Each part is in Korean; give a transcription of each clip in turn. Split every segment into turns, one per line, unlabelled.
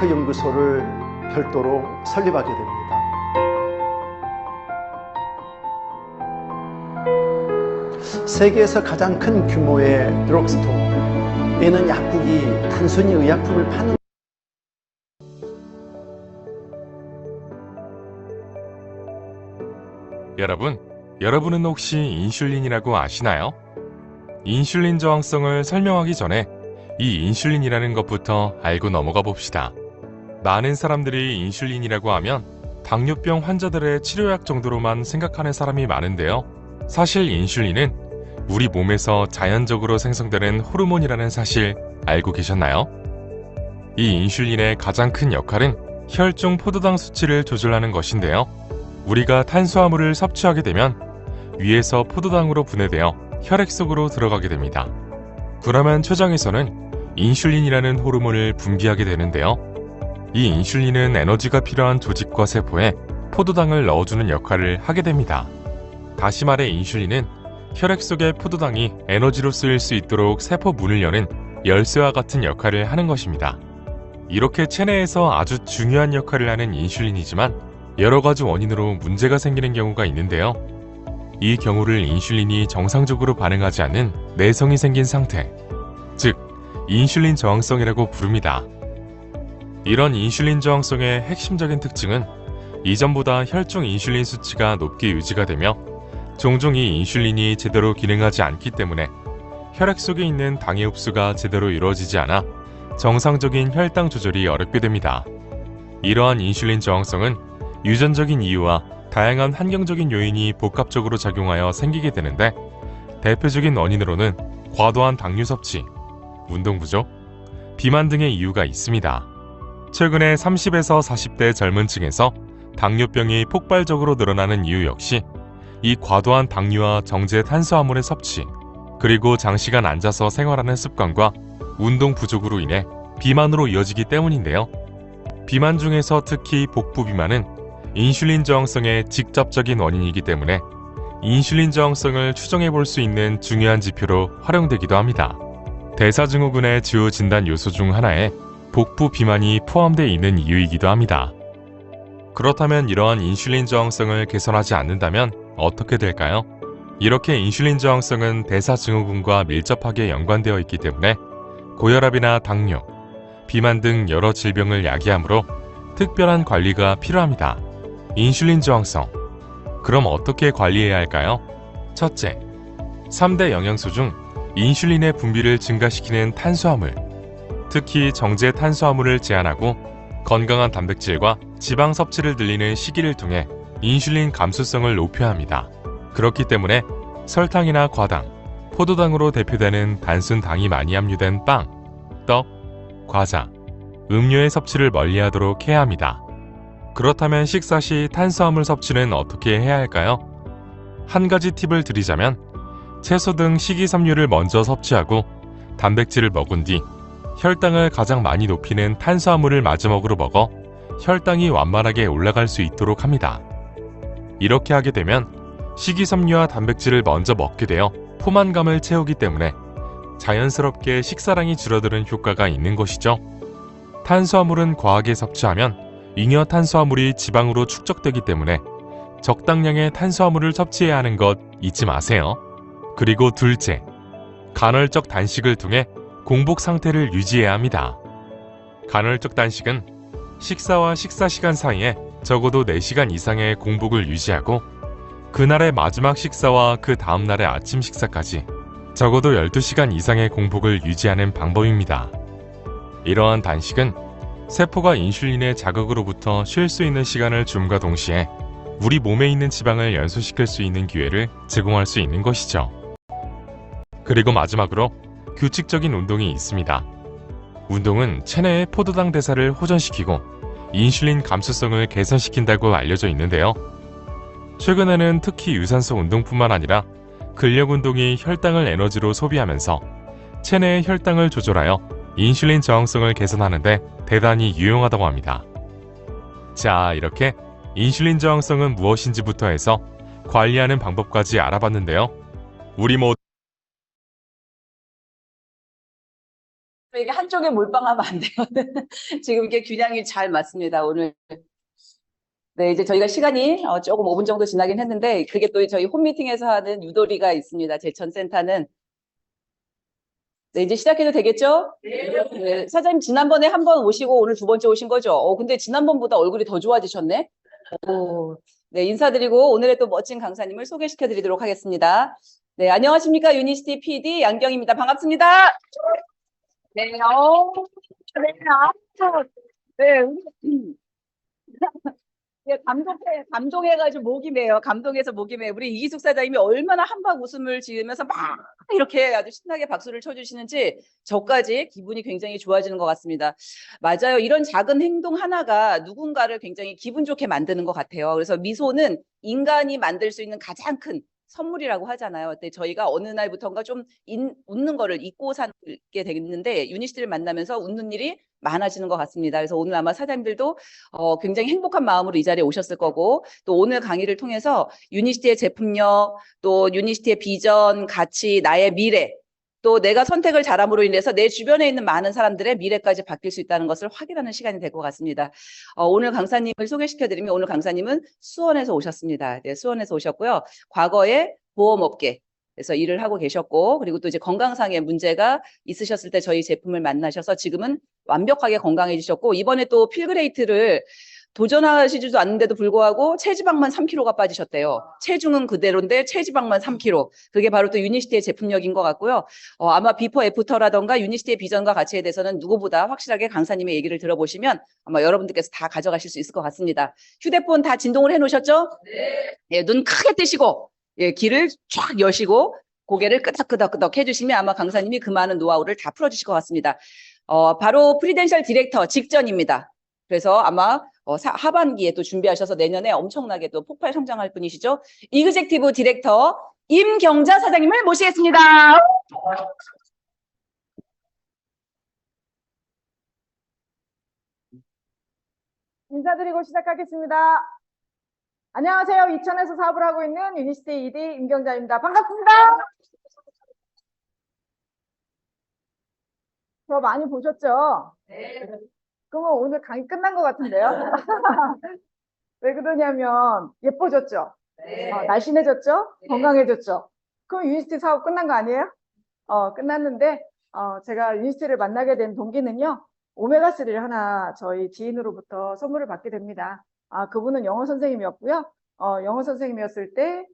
마크 연구소를 별도로 설립하게 됩니다. 세계에서 가장 큰 규모의 드럭스토어에는 약국이 단순히 의약품을 파는
여러분은 혹시 인슐린이라고 아시나요? 인슐린 저항성을 설명하기 전에 이 인슐린이라는 것부터 알고 넘어가 봅시다. 많은 사람들이 인슐린이라고 하면 당뇨병 환자들의 치료약 정도로만 생각하는 사람이 많은데요. 사실 인슐린은 우리 몸에서 자연적으로 생성되는 호르몬이라는 사실 알고 계셨나요? 이 인슐린의 가장 큰 역할은 혈중 포도당 수치를 조절하는 것인데요. 우리가 탄수화물을 섭취하게 되면 위에서 포도당으로 분해되어 혈액 속으로 들어가게 됩니다. 그러면 췌장에서는 인슐린이라는 호르몬을 분비하게 되는데요. 이 인슐린은 에너지가 필요한 조직과 세포에 포도당을 넣어주는 역할을 하게 됩니다. 다시 말해 인슐린은 혈액 속의 포도당이 에너지로 쓰일 수 있도록 세포 문을 여는 열쇠와 같은 역할을 하는 것입니다. 이렇게 체내에서 아주 중요한 역할을 하는 인슐린이지만 여러 가지 원인으로 문제가 생기는 경우가 있는데요. 이 경우를 인슐린이 정상적으로 반응하지 않는 내성이 생긴 상태, 즉 인슐린 저항성이라고 부릅니다. 이런 인슐린 저항성의 핵심적인 특징은 이전보다 혈중 인슐린 수치가 높게 유지가 되며 종종 이 인슐린이 제대로 기능하지 않기 때문에 혈액 속에 있는 당의 흡수가 제대로 이루어지지 않아 정상적인 혈당 조절이 어렵게 됩니다. 이러한 인슐린 저항성은 유전적인 이유와 다양한 환경적인 요인이 복합적으로 작용하여 생기게 되는데 대표적인 원인으로는 과도한 당류 섭취, 운동 부족, 비만 등의 이유가 있습니다. 최근에 30에서 40대 젊은 층에서 당뇨병이 폭발적으로 늘어나는 이유 역시 이 과도한 당류와 정제 탄수화물의 섭취, 그리고 장시간 앉아서 생활하는 습관과 운동 부족으로 인해 비만으로 이어지기 때문인데요. 비만 중에서 특히 복부 비만은 인슐린 저항성의 직접적인 원인이기 때문에 인슐린 저항성을 추정해 볼 수 있는 중요한 지표로 활용되기도 합니다. 대사증후군의 주요 진단 요소 중 하나에 복부 비만이 포함되어 있는 이유이기도 합니다. 그렇다면 이러한 인슐린 저항성을 개선하지 않는다면 어떻게 될까요? 이렇게 인슐린 저항성은 대사증후군과 밀접하게 연관되어 있기 때문에 고혈압이나 당뇨, 비만 등 여러 질병을 야기하므로 특별한 관리가 필요합니다. 인슐린 저항성. 그럼 어떻게 관리해야 할까요? 첫째, 3대 영양소 중 인슐린의 분비를 증가시키는 탄수화물, 특히 정제 탄수화물을 제한하고 건강한 단백질과 지방 섭취를 늘리는 시기를 통해 인슐린 감수성을 높여야 합니다. 그렇기 때문에 설탕이나 과당, 포도당으로 대표되는 단순 당이 많이 함유된 빵, 떡, 과자, 음료의 섭취를 멀리하도록 해야 합니다. 그렇다면 식사 시 탄수화물 섭취는 어떻게 해야 할까요? 한 가지 팁을 드리자면 채소 등 식이섬유를 먼저 섭취하고 단백질을 먹은 뒤 혈당을 가장 많이 높이는 탄수화물을 마지막으로 먹어 혈당이 완만하게 올라갈 수 있도록 합니다. 이렇게 하게 되면 식이섬유와 단백질을 먼저 먹게 되어 포만감을 채우기 때문에 자연스럽게 식사량이 줄어드는 효과가 있는 것이죠. 탄수화물은 과하게 섭취하면 잉여 탄수화물이 지방으로 축적되기 때문에 적당량의 탄수화물을 섭취해야 하는 것 잊지 마세요. 그리고 둘째, 간헐적 단식을 통해 공복 상태를 유지해야 합니다. 간헐적 단식은 식사와 식사 시간 사이에 적어도 4시간 이상의 공복을 유지하고 그날의 마지막 식사와 그 다음날의 아침 식사까지 적어도 12시간 이상의 공복을 유지하는 방법입니다. 이러한 단식은 세포가 인슐린의 자극으로부터 쉴 수 있는 시간을 줌과 동시에 우리 몸에 있는 지방을 연소시킬 수 있는 기회를 제공할 수 있는 것이죠. 그리고 마지막으로 규칙적인 운동이 있습니다. 운동은 체내의 포도당 대사를 호전시키고 인슐린 감수성을 개선시킨다고 알려져 있는데요. 최근에는 특히 유산소 운동뿐만 아니라 근력 운동이 혈당을 에너지로 소비하면서 체내의 혈당을 조절하여 인슐린 저항성을 개선하는데 대단히 유용하다고 합니다. 자, 이렇게 인슐린 저항성은 무엇인지부터 해서 관리하는 방법까지 알아봤는데요. 우리 모두
이게 한쪽에 몰빵하면 안 돼요. 지금 이게 균형이 잘 맞습니다, 오늘. 네, 이제 저희가 시간이 조금 5분 정도 지나긴 했는데, 그게 또 저희 홈미팅에서 하는 유도리가 있습니다. 제천센터는. 네, 이제 시작해도 되겠죠? 네, 사장님 지난번에 한 번 오시고 오늘 두 번째 오신 거죠? 근데 지난번보다 얼굴이 더 좋아지셨네? 네, 인사드리고 오늘의 또 멋진 강사님을 소개시켜 드리도록 하겠습니다. 네, 안녕하십니까. 유니시티 PD 양경입니다. 반갑습니다. 네, 네, 네, 감동해가지고 목이 메요. 감동해서 목이 메요. 우리 이기숙 사장님이 얼마나 한박 웃음을 지으면서 막 이렇게 아주 신나게 박수를 쳐주시는지 저까지 기분이 굉장히 좋아지는 것 같습니다. 맞아요. 이런 작은 행동 하나가 누군가를 굉장히 기분 좋게 만드는 것 같아요. 그래서 미소는 인간이 만들 수 있는 가장 큰 선물이라고 하잖아요. 근데 저희가 어느 날부터인가 좀 웃는 거를 잊고 살게 됐는데 유니시티를 만나면서 웃는 일이 많아지는 것 같습니다. 그래서 오늘 아마 사장님들도 굉장히 행복한 마음으로 이 자리에 오셨을 거고 또 오늘 강의를 통해서 유니시티의 제품력, 또 유니시티의 비전, 가치, 나의 미래 또 내가 선택을 잘함으로 인해서 내 주변에 있는 많은 사람들의 미래까지 바뀔 수 있다는 것을 확인하는 시간이 될 것 같습니다. 오늘 강사님을 소개시켜드리면 오늘 강사님은 수원에서 오셨습니다. 네, 수원에서 오셨고요. 과거에 보험업계 에서 일을 하고 계셨고 그리고 또 이제 건강상의 문제가 있으셨을 때 저희 제품을 만나셔서 지금은 완벽하게 건강해지셨고 이번에 또 필그레이트를 도전하시지도 않는데도 불구하고 체지방만 3kg가 빠지셨대요. 체중은 그대로인데 체지방만 3kg. 그게 바로 또 유니시티의 제품력인 것 같고요. 아마 비포 애프터라던가 유니시티의 비전과 가치에 대해서는 누구보다 확실하게 강사님의 얘기를 들어보시면 아마 여러분들께서 다 가져가실 수 있을 것 같습니다. 휴대폰 다 진동을 해놓으셨죠? 네. 예, 눈 크게 뜨시고 예, 귀를 쫙 여시고 고개를 끄덕끄덕 해주시면 아마 강사님이 그 많은 노하우를 다 풀어주실 것 같습니다. 바로 프리덴셜 디렉터 직전입니다. 그래서 아마 하반기에 또 준비하셔서 내년에 엄청나게 또 폭발 성장할 분이시죠. 이그젝티브 디렉터 임경자 사장님을 모시겠습니다.
인사드리고 시작하겠습니다. 안녕하세요. 이천에서 사업을 하고 있는 유니시티 ED 임경자입니다. 반갑습니다. 저 많이 보셨죠? 네. 그러면 오늘 강의 끝난 것 같은데요? 왜 그러냐면 예뻐졌죠? 네. 날씬해졌죠? 네. 건강해졌죠? 그럼 유니시티 사업 끝난 거 아니에요? 끝났는데 제가 유니시티를 만나게 된 동기는요. 오메가3를 하나 저희 지인으로부터 선물을 받게 됩니다. 그분은 영어 선생님이었고요. 영어 선생님이었을 때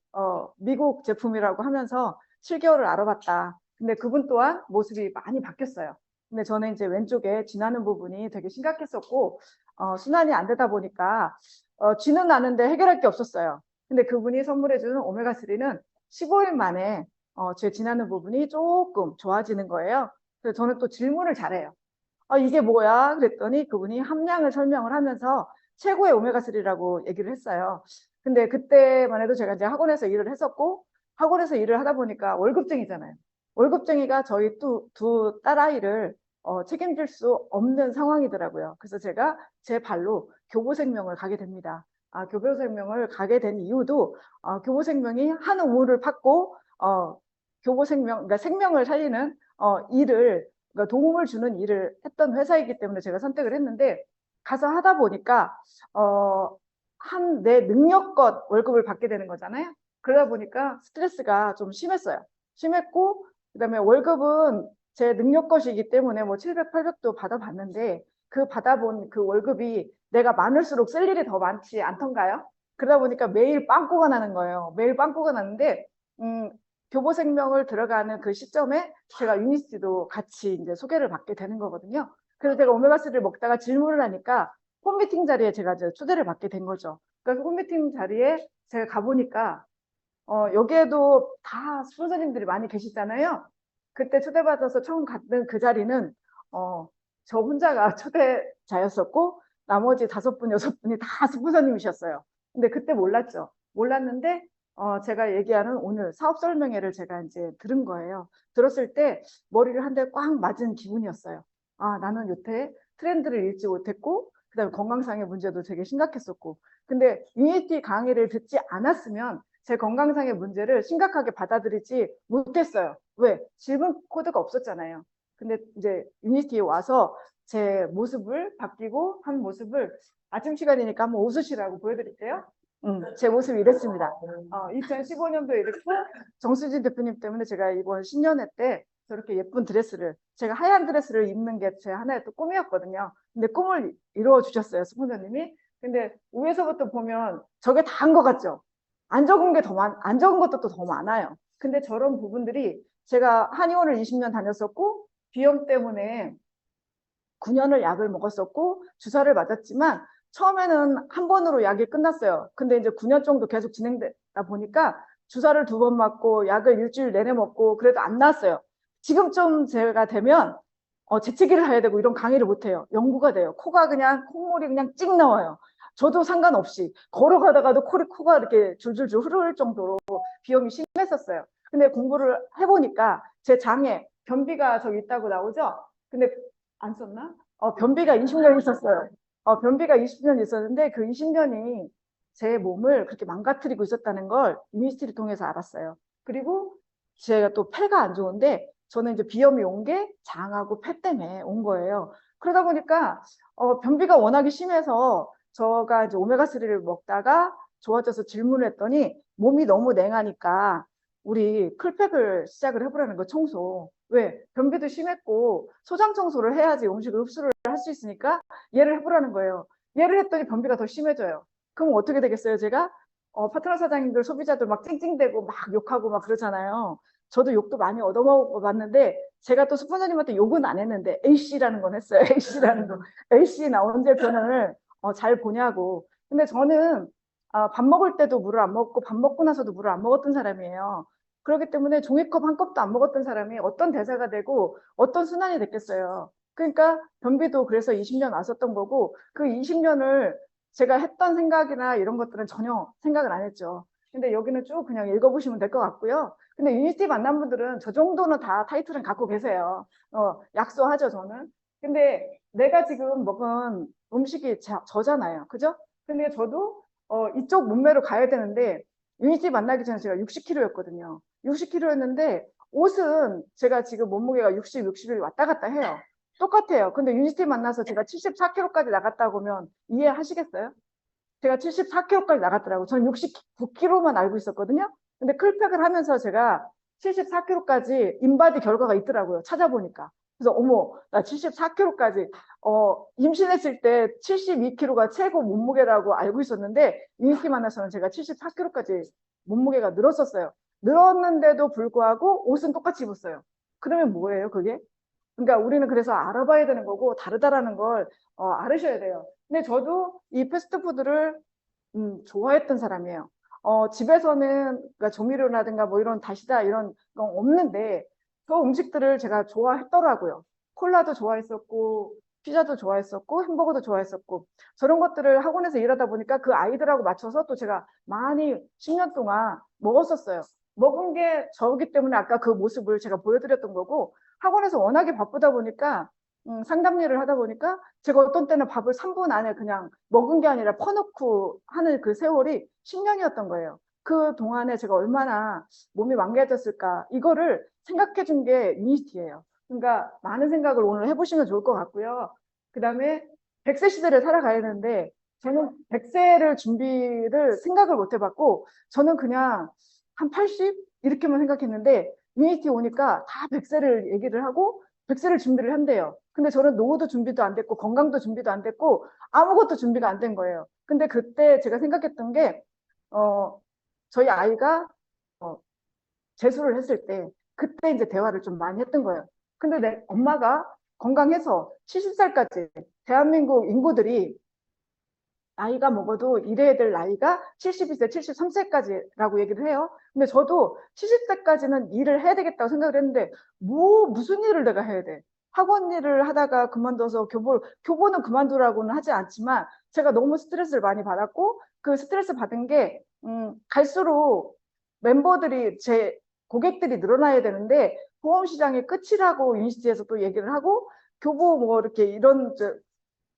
미국 제품이라고 하면서 7개월을 알아봤다. 근데 그분 또한 모습이 많이 바뀌었어요. 근데 저는 이제 왼쪽에 쥐나는 부분이 되게 심각했었고 순환이 안 되다 보니까 쥐는 나는데 해결할 게 없었어요. 근데 그분이 선물해주는 오메가3는 15일 만에 제 쥐나는 부분이 조금 좋아지는 거예요. 그래서 저는 또 질문을 잘해요. 이게 뭐야? 그랬더니 그분이 함량을 설명을 하면서 최고의 오메가3라고 얘기를 했어요. 근데 그때만 해도 제가 이제 학원에서 일을 했었고 학원에서 일을 하다 보니까 월급쟁이잖아요. 월급쟁이가 저희 두 딸아이를 책임질 수 없는 상황이더라고요. 그래서 제가 제 발로 교보생명을 가게 됩니다. 교보생명을 가게 된 이유도 교보생명이 한 우물을 팠고 교보생명, 그러니까 생명을 살리는 일을 그러니까 도움을 주는 일을 했던 회사이기 때문에 제가 선택을 했는데 가서 하다 보니까 한 내 능력껏 월급을 받게 되는 거잖아요. 그러다 보니까 스트레스가 좀 심했어요. 심했고 그다음에 월급은 제 능력것이기 때문에 뭐 700, 800도 받아봤는데 그 받아본 그 월급이 내가 많을수록 쓸 일이 더 많지 않던가요? 그러다 보니까 매일 빵꾸가 나는 거예요. 매일 빵꾸가 나는데 교보생명을 들어가는 그 시점에 제가 유니시티도 같이 이제 소개를 받게 되는 거거든요. 그래서 제가 오메가3를 먹다가 질문을 하니까 홈미팅 자리에 제가 이제 초대를 받게 된 거죠. 그래서 홈미팅 자리에 제가 가보니까 여기에도 다 스폰서님들이 많이 계시잖아요. 그때 초대받아서 처음 갔던 그 자리는 저 혼자가 초대자였었고 나머지 5분, 6분이 다 스폰서님이셨어요. 근데 그때 몰랐죠. 몰랐는데 제가 얘기하는 오늘 사업 설명회를 제가 이제 들은 거예요. 들었을 때 머리를 한 대 꽉 맞은 기분이었어요. 나는 여태 트렌드를 읽지 못했고 그다음에 건강상의 문제도 되게 심각했었고 근데 유니티 강의를 듣지 않았으면 제 건강상의 문제를 심각하게 받아들이지 못했어요. 왜? 질문 코드가 없었잖아요. 근데 이제 유니티에 와서 제 모습을 바뀌고 한 모습을 아침 시간이니까 한번 웃으시라고 보여드릴게요. 제 모습이 이랬습니다. 2015년도에 이렇게 정수진 대표님 때문에 제가 이번 신년회 때 저렇게 예쁜 드레스를, 제가 하얀 드레스를 입는 게 제 하나의 또 꿈이었거든요. 근데 꿈을 이루어 주셨어요, 스폰서님이. 근데 위에서부터 보면 저게 다 한 것 같죠? 안 적은 게 안 적은 것도 또 더 많아요. 근데 저런 부분들이 제가 한의원을 20년 다녔었고, 비염 때문에 9년을 약을 먹었었고, 주사를 맞았지만, 처음에는 한 번으로 약이 끝났어요. 근데 이제 9년 정도 계속 진행되다 보니까 주사를 2번 맞고 약을 일주일 내내 먹고 그래도 안 나았어요. 지금쯤 제가 되면 재채기를 해야 되고 이런 강의를 못 해요. 연구가 돼요. 코가 그냥 콧물이 그냥 찍 나와요. 저도 상관없이 걸어가다가도 코가 이렇게 줄줄줄 흐를 정도로 비염이 심했었어요. 근데 공부를 해보니까 제 장에 변비가 저기 있다고 나오죠? 근데 안 썼나? 변비가 20년 있었어요. 변비가 20년 있었는데 그 20년이 제 몸을 그렇게 망가뜨리고 있었다는 걸 유니스티를 통해서 알았어요. 그리고 제가 또 폐가 안 좋은데 저는 이제 비염이 온 게 장하고 폐 때문에 온 거예요. 그러다 보니까 변비가 워낙에 심해서 저가 이제 오메가3를 먹다가 좋아져서 질문을 했더니 몸이 너무 냉하니까 우리 클팩을 시작을 해보라는 거, 청소. 왜? 변비도 심했고 소장 청소를 해야지 음식을 흡수를 할 수 있으니까 얘를 해보라는 거예요. 얘를 했더니 변비가 더 심해져요. 그럼 어떻게 되겠어요, 제가? 파트너 사장님들, 소비자들 막 찡찡대고 막 욕하고 막 그러잖아요. 저도 욕도 많이 얻어먹어봤는데 제가 또 스폰서님한테 욕은 안 했는데 A씨라는 건 했어요. A씨라는 거. A씨 나 언제 변을 잘 보냐고. 근데 저는 밥 먹을 때도 물을 안 먹고 밥 먹고 나서도 물을 안 먹었던 사람이에요. 그렇기 때문에 종이컵 한 컵도 안 먹었던 사람이 어떤 대사가 되고 어떤 순환이 됐겠어요. 그러니까 변비도 그래서 20년 왔었던 거고 그 20년을 제가 했던 생각이나 이런 것들은 전혀 생각을 안 했죠. 근데 여기는 쭉 그냥 읽어보시면 될 것 같고요. 근데 유니티 만난 분들은 저 정도는 다 타이틀은 갖고 계세요. 약소하죠, 저는. 근데 내가 지금 먹은 음식이 저잖아요. 그죠? 근데 저도 이쪽 몸매로 가야 되는데 유니티 만나기 전에 제가 60kg였거든요. 60kg였는데 옷은 제가 지금 몸무게가 60, 61 왔다 갔다 해요. 똑같아요. 근데 유니티 만나서 제가 74kg까지 나갔다 보면 이해하시겠어요? 제가 74kg까지 나갔더라고요. 저는 69kg만 알고 있었거든요. 근데 클팩을 하면서 제가 74kg까지 인바디 결과가 있더라고요. 찾아보니까. 그래서 어머, 나 74kg까지 임신했을 때 72kg가 최고 몸무게라고 알고 있었는데 유니티 만나서는 제가 74kg까지 몸무게가 늘었었어요. 늘었는데도 불구하고 옷은 똑같이 입었어요. 그러면 뭐예요, 그게? 그러니까 우리는 그래서 알아봐야 되는 거고 다르다라는 걸 알으셔야 돼요. 근데 저도 이 패스트푸드를 좋아했던 사람이에요. 집에서는 그러니까 조미료라든가 뭐 이런 다시다 이런 건 없는데 그 음식들을 제가 좋아했더라고요. 콜라도 좋아했었고 피자도 좋아했었고 햄버거도 좋아했었고 저런 것들을 학원에서 일하다 보니까 그 아이들하고 맞춰서 또 제가 많이 10년 동안 먹었었어요. 먹은 게 저기 때문에 아까 그 모습을 제가 보여드렸던 거고 학원에서 워낙에 바쁘다 보니까 상담 일을 하다 보니까 제가 어떤 때는 밥을 3분 안에 그냥 먹은 게 아니라 퍼놓고 하는 그 세월이 10년이었던 거예요. 그 동안에 제가 얼마나 몸이 망가졌을까 이거를 생각해 준 게 유니티예요. 그러니까 많은 생각을 오늘 해보시면 좋을 것 같고요. 그 다음에 100세 시대를 살아가야 되는데 저는 100세를 준비를 생각을 못 해봤고 저는 그냥 한 80? 이렇게만 생각했는데 유니티 오니까 다 100세를 얘기를 하고 100세를 준비를 한대요. 근데 저는 노후도 준비도 안 됐고 건강도 준비도 안 됐고 아무것도 준비가 안 된 거예요. 근데 그때 제가 생각했던 게 저희 아이가 재수를 했을 때 그때 이제 대화를 좀 많이 했던 거예요. 근데 내 엄마가 건강해서 70살까지 대한민국 인구들이 나이가 먹어도 일해야 될 나이가 72세, 73세까지라고 얘기를 해요. 근데 저도 70세까지는 일을 해야 되겠다고 생각을 했는데 무슨 일을 내가 해야 돼? 학원 일을 하다가 그만둬서 교보는 그만두라고는 하지 않지만 제가 너무 스트레스를 많이 받았고 그 스트레스 받은 게 갈수록 멤버들이 제 고객들이 늘어나야 되는데 보험시장의 끝이라고 유니스티에서 또 얘기를 하고 교보 뭐 이렇게 이런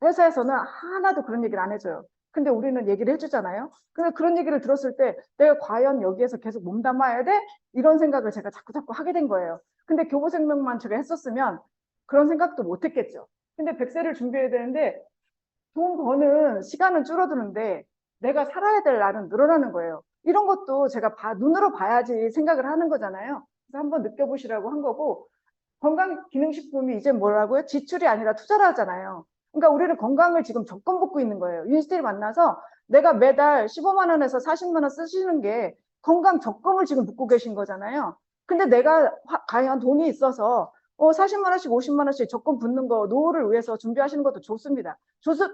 회사에서는 하나도 그런 얘기를 안 해줘요. 근데 우리는 얘기를 해주잖아요. 근데 그런 얘기를 들었을 때 내가 과연 여기에서 계속 몸담아야 돼? 이런 생각을 제가 자꾸 하게 된 거예요. 근데 교보생명만 제가 했었으면 그런 생각도 못 했겠죠. 근데 100세를 준비해야 되는데 돈 버는 시간은 줄어드는데 내가 살아야 될 날은 늘어나는 거예요. 이런 것도 제가 눈으로 봐야지 생각을 하는 거잖아요. 그래서 한번 느껴보시라고 한 거고, 건강기능식품이 이제 뭐라고요? 지출이 아니라 투자를 하잖아요. 그러니까 우리는 건강을 지금 적금 붓고 있는 거예요. 윤시태를 만나서 내가 매달 15만 원에서 40만 원 쓰시는 게 건강 적금을 지금 붓고 계신 거잖아요. 근데 내가 과연 돈이 있어서 40만 원씩 50만 원씩 적금 붓는 거 노후를 위해서 준비하시는 것도 좋습니다.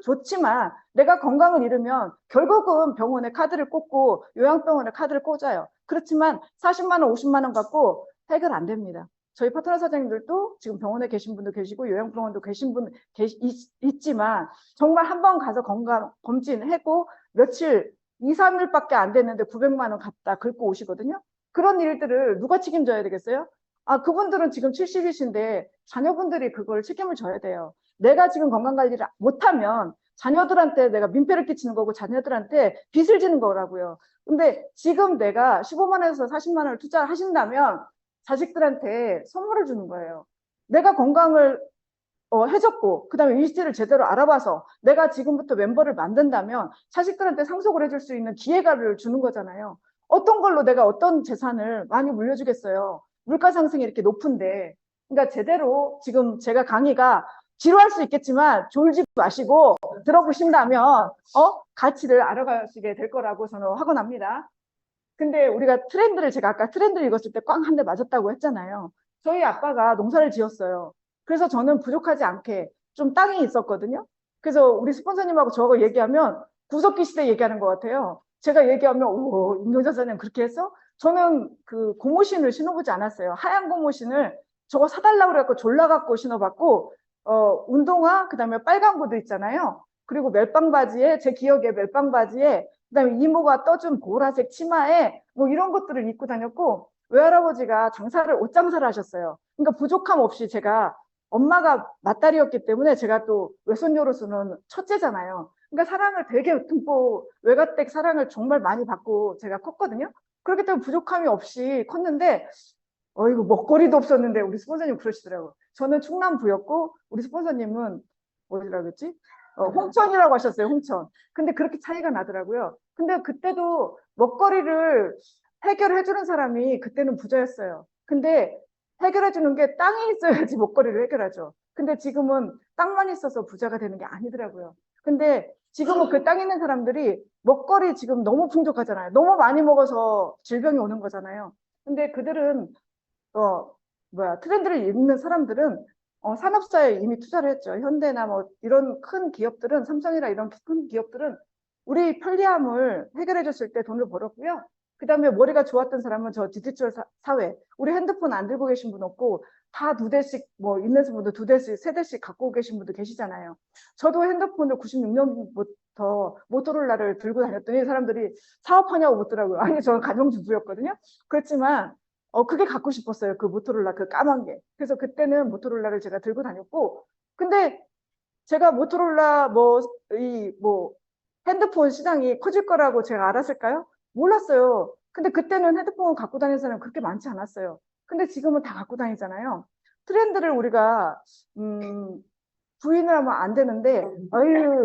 좋지만 내가 건강을 잃으면 결국은 병원에 카드를 꽂고 요양병원에 카드를 꽂아요. 그렇지만 40만 원, 50만 원 갖고 해결 안 됩니다. 저희 파트너 사장님들도 지금 병원에 계신 분도 계시고 요양병원도 계신 분 있지만 정말 한 번 가서 건강 검진하고 며칠 2, 3일밖에 안 됐는데 900만 원 갖다 긁고 오시거든요. 그런 일들을 누가 책임져야 되겠어요? 그분들은 지금 70이신데 자녀분들이 그걸 책임을 져야 돼요. 내가 지금 건강관리를 못하면 자녀들한테 내가 민폐를 끼치는 거고 자녀들한테 빚을 지는 거라고요. 근데 지금 내가 15만 원에서 40만 원을 투자하신다면 자식들한테 선물을 주는 거예요. 내가 건강을 해줬고 그다음에 위치를 제대로 알아봐서 내가 지금부터 멤버를 만든다면 자식들한테 상속을 해줄 수 있는 기회를 주는 거잖아요. 어떤 걸로 내가 어떤 재산을 많이 물려주겠어요. 물가 상승이 이렇게 높은데. 그러니까 제대로 지금 제가 강의가 지루할 수 있겠지만 졸지 마시고 들어보신다면 가치를 알아가시게 될 거라고 저는 확언합니다. 근데 우리가 제가 아까 트렌드를 읽었을 때 꽝 한 대 맞았다고 했잖아요. 저희 아빠가 농사를 지었어요. 그래서 저는 부족하지 않게 좀 땅이 있었거든요. 그래서 우리 스폰서님하고 저하고 얘기하면 구석기 시대 얘기하는 것 같아요. 제가 얘기하면 오, 임경자 선생님 그렇게 했어? 저는 그 고무신을 신어보지 않았어요. 하얀 고무신을 저거 사달라고 그래갖고 졸라갖고 신어봤고 운동화 그다음에 빨간 구두 있잖아요. 그리고 멜빵 바지에 제 기억에 멜빵 바지에 그다음에 이모가 떠준 보라색 치마에 뭐 이런 것들을 입고 다녔고 외할아버지가 옷 장사를 하셨어요. 그러니까 부족함 없이 제가 엄마가 맏딸이었기 때문에 제가 또 외손녀로서는 첫째잖아요. 그러니까 사랑을 되게 듬뿍 외가댁 사랑을 정말 많이 받고 제가 컸거든요. 그렇기 때문에 부족함이 없이 컸는데 이거 먹거리도 없었는데 우리 스폰서님 그러시더라고요. 저는 충남부였고 우리 스폰서님은 어디라고 했지? 홍천이라고 하셨어요. 홍천. 근데 그렇게 차이가 나더라고요. 근데 그때도 먹거리를 해결해 주는 사람이 그때는 부자였어요. 근데 해결해 주는 게 땅이 있어야지 먹거리를 해결하죠. 근데 지금은 땅만 있어서 부자가 되는 게 아니더라고요. 근데 지금은 그 땅 있는 사람들이 먹거리 지금 너무 풍족하잖아요. 너무 많이 먹어서 질병이 오는 거잖아요. 근데 그들은 트렌드를 읽는 사람들은 산업사에 이미 투자를 했죠. 현대나 뭐 이런 큰 기업들은 삼성이나 이런 큰 기업들은 우리 편리함을 해결해 줬을 때 돈을 벌었고요. 그 다음에 머리가 좋았던 사람은 저 디지털 사회, 우리 핸드폰 안 들고 계신 분 없고 다 2대씩 뭐 있는 분도 2대씩, 3대씩 갖고 계신 분도 계시잖아요. 저도 핸드폰을 96년부터 모토로라를 들고 다녔더니 사람들이 사업하냐고 묻더라고요. 아니, 저는 가정주부였거든요. 그렇지만 그게 갖고 싶었어요. 그 모토로라, 그 까만 게. 그래서 그때는 모토로라를 제가 들고 다녔고, 근데 제가 모토로라 핸드폰 시장이 커질 거라고 제가 알았을까요? 몰랐어요. 근데 그때는 핸드폰 갖고 다니는 사람이 그렇게 많지 않았어요. 근데 지금은 다 갖고 다니잖아요. 트렌드를 우리가 부인을 하면 안 되는데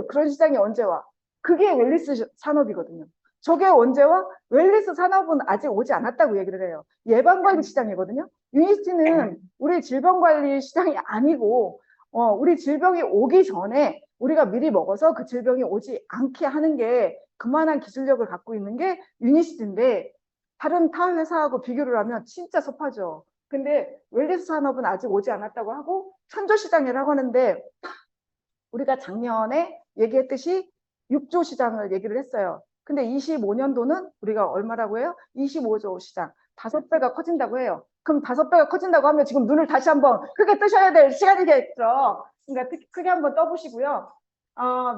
그런 시장이 언제 와? 그게 웰니스 산업이거든요. 저게 언제 와? 웰니스 산업은 아직 오지 않았다고 얘기를 해요. 예방관리 시장이거든요. 유니스티는 우리 질병관리 시장이 아니고 우리 질병이 오기 전에 우리가 미리 먹어서 그 질병이 오지 않게 하는 게 그만한 기술력을 갖고 있는 게 유니시티인데 다른 타 회사하고 비교를 하면 진짜 섭하죠. 근데 웰니스 산업은 아직 오지 않았다고 하고 천조시장이라고 하는데 우리가 작년에 얘기했듯이 6조 시장을 얘기를 했어요. 근데 25년도는 우리가 얼마라고 해요? 25조 시장. 5배가 커진다고 해요. 그럼 5배가 커진다고 하면 지금 눈을 다시 한번 크게 뜨셔야 될 시간이겠죠. 그러니까 크게 한번 떠보시고요.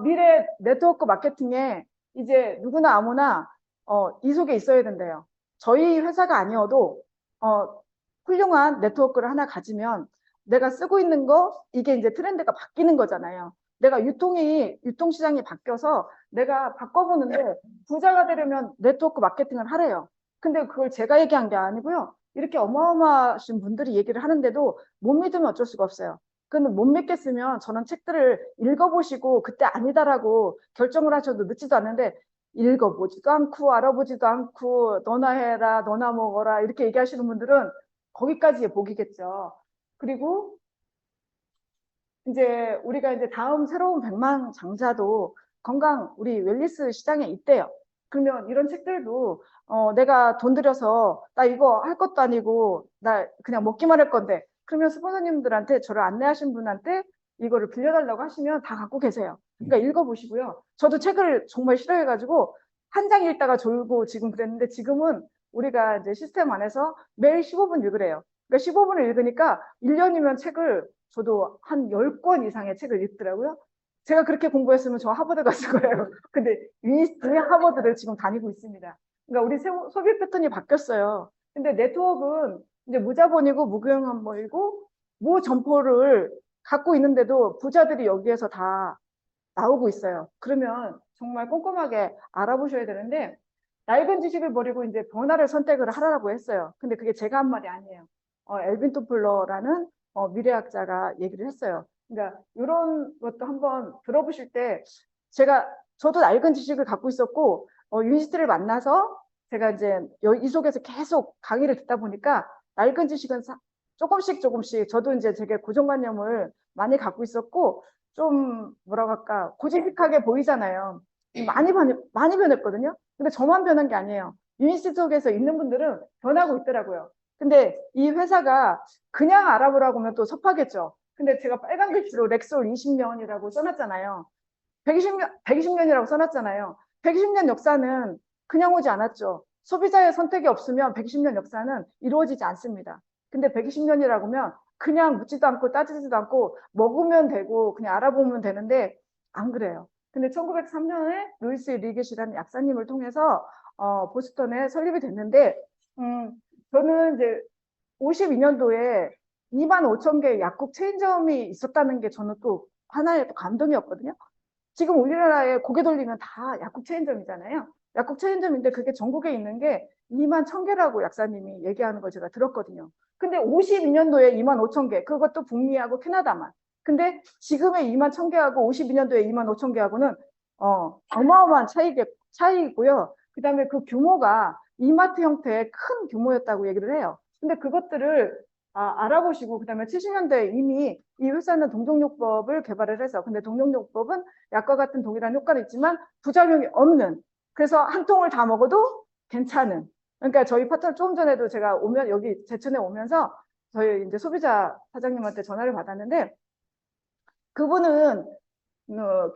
미래 네트워크 마케팅에 이제 누구나 아무나 이 속에 있어야 된대요. 저희 회사가 아니어도 훌륭한 네트워크를 하나 가지면 내가 쓰고 있는 거 이게 이제 트렌드가 바뀌는 거잖아요. 내가 유통시장이 바뀌어서 내가 바꿔보는데 부자가 되려면 네트워크 마케팅을 하래요. 근데 그걸 제가 얘기한 게 아니고요. 이렇게 어마어마하신 분들이 얘기를 하는데도 못 믿으면 어쩔 수가 없어요. 근데 못 믿겠으면 저는 책들을 읽어보시고 그때 아니다라고 결정을 하셔도 늦지도 않는데 읽어보지도 않고 알아보지도 않고 너나 해라, 너나 먹어라 이렇게 얘기하시는 분들은 거기까지의 복이겠죠. 그리고 이제 우리가 이제 다음 새로운 백만 장자도 건강 우리 웰니스 시장에 있대요. 그러면 이런 책들도 내가 돈 들여서 나 이거 할 것도 아니고 나 그냥 먹기만 할 건데 그러면 스폰서님들한테 저를 안내하신 분한테 이거를 빌려달라고 하시면 다 갖고 계세요. 그러니까 읽어보시고요. 저도 책을 정말 싫어해가지고 한 장 읽다가 졸고 지금 그랬는데 지금은 우리가 이제 시스템 안에서 매일 15분 읽으래요. 그러니까 15분을 읽으니까 1년이면 책을 저도 한 10권 이상의 책을 읽더라고요. 제가 그렇게 공부했으면 저 하버드 갔을 거예요. 근데 위니스트의 하버드를 지금 다니고 있습니다. 그러니까 우리 소비 패턴이 바뀌었어요. 근데 네트워크는 이제 무자본이고 무교양업이고 무점포를 갖고 있는데도 부자들이 여기에서 다 나오고 있어요. 그러면 정말 꼼꼼하게 알아보셔야 되는데 낡은 지식을 버리고 이제 변화를 선택을 하라고 했어요. 근데 그게 제가 한 말이 아니에요. 엘빈 토플러라는 미래학자가 얘기를 했어요. 그러니까 이런 것도 한번 들어보실 때 저도 낡은 지식을 갖고 있었고 유니스트를 만나서 제가 이제 이 속에서 계속 강의를 듣다 보니까 낡은 지식은 조금씩 저도 이제 되게 고정관념을 많이 갖고 있었고 좀 뭐라고 할까 고지식하게 보이잖아요. 많이 변했거든요. 근데 저만 변한 게 아니에요. 유니스트 속에서 있는 분들은 변하고 있더라고요. 근데 이 회사가 그냥 알아보라고 하면 또 섭하겠죠. 근데 제가 빨간 글씨로 렉솔 20년이라고 써놨잖아요. 120년이라고 써놨잖아요. 120년 역사는 그냥 오지 않았죠. 소비자의 선택이 없으면 120년 역사는 이루어지지 않습니다. 근데 120년이라고 하면 그냥 묻지도 않고 따지지도 않고 먹으면 되고 그냥 알아보면 되는데 안 그래요. 근데 1903년에 루이스 리겟이라는 약사님을 통해서 보스턴에 설립이 됐는데 저는 이제 52년도에 25,000개의 약국 체인점이 있었다는 게 저는 또 하나의 또 감동이었거든요. 지금 우리나라에 고개 돌리면 다 약국 체인점이잖아요. 약국 체인점인데 그게 전국에 있는 게 21,000개라고 약사님이 얘기하는 걸 제가 들었거든요. 근데 52년도에 25,000개, 그것도 북미하고 캐나다만. 근데 지금의 21,000개하고 52년도에 25,000개하고는 어마어마한 차이고요. 그 다음에 그 규모가 이마트 형태의 큰 규모였다고 얘기를 해요. 근데 그것들을 알아보시고 그다음에 70년대에 이미 이 회사는 동종요법을 개발을 해서 근데 동종요법은 약과 같은 동일한 효과는 있지만 부작용이 없는 그래서 한 통을 다 먹어도 괜찮은 그러니까 저희 파트너 조금 전에도 제가 여기 제천에 오면서 저희 이제 소비자 사장님한테 전화를 받았는데 그분은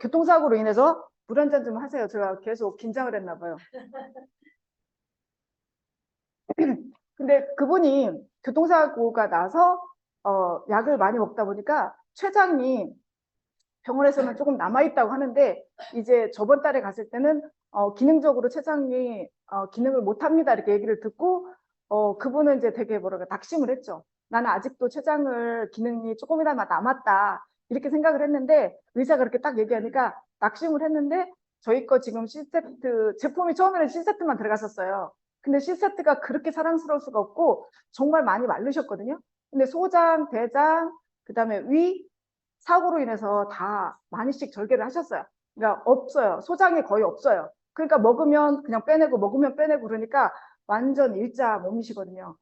교통사고로 인해서 물 한 잔 좀 하세요. 제가 계속 긴장을 했나 봐요. 근데 그분이 교통사고가 나서 약을 많이 먹다 보니까 췌장이 병원에서는 조금 남아있다고 하는데 이제 저번 달에 갔을 때는 기능적으로 췌장이 기능을 못합니다 이렇게 얘기를 듣고 그분은 이제 되게 낙심을 했죠. 나는 아직도 췌장을 기능이 조금이나마 남았다 이렇게 생각을 했는데 의사가 그렇게 딱 얘기하니까 낙심을 했는데 저희 거 지금 C세트 제품이 처음에는 C세트만 들어갔었어요. 근데 C세트가 그렇게 사랑스러울 수가 없고 정말 많이 마르셨거든요. 근데 소장, 대장, 그 다음에 위 사고로 인해서 다 많이씩 절개를 하셨어요. 그러니까 없어요. 소장이 거의 없어요. 그러니까 먹으면 그냥 빼내고 먹으면 빼내고 그러니까 완전 일자 몸이시거든요.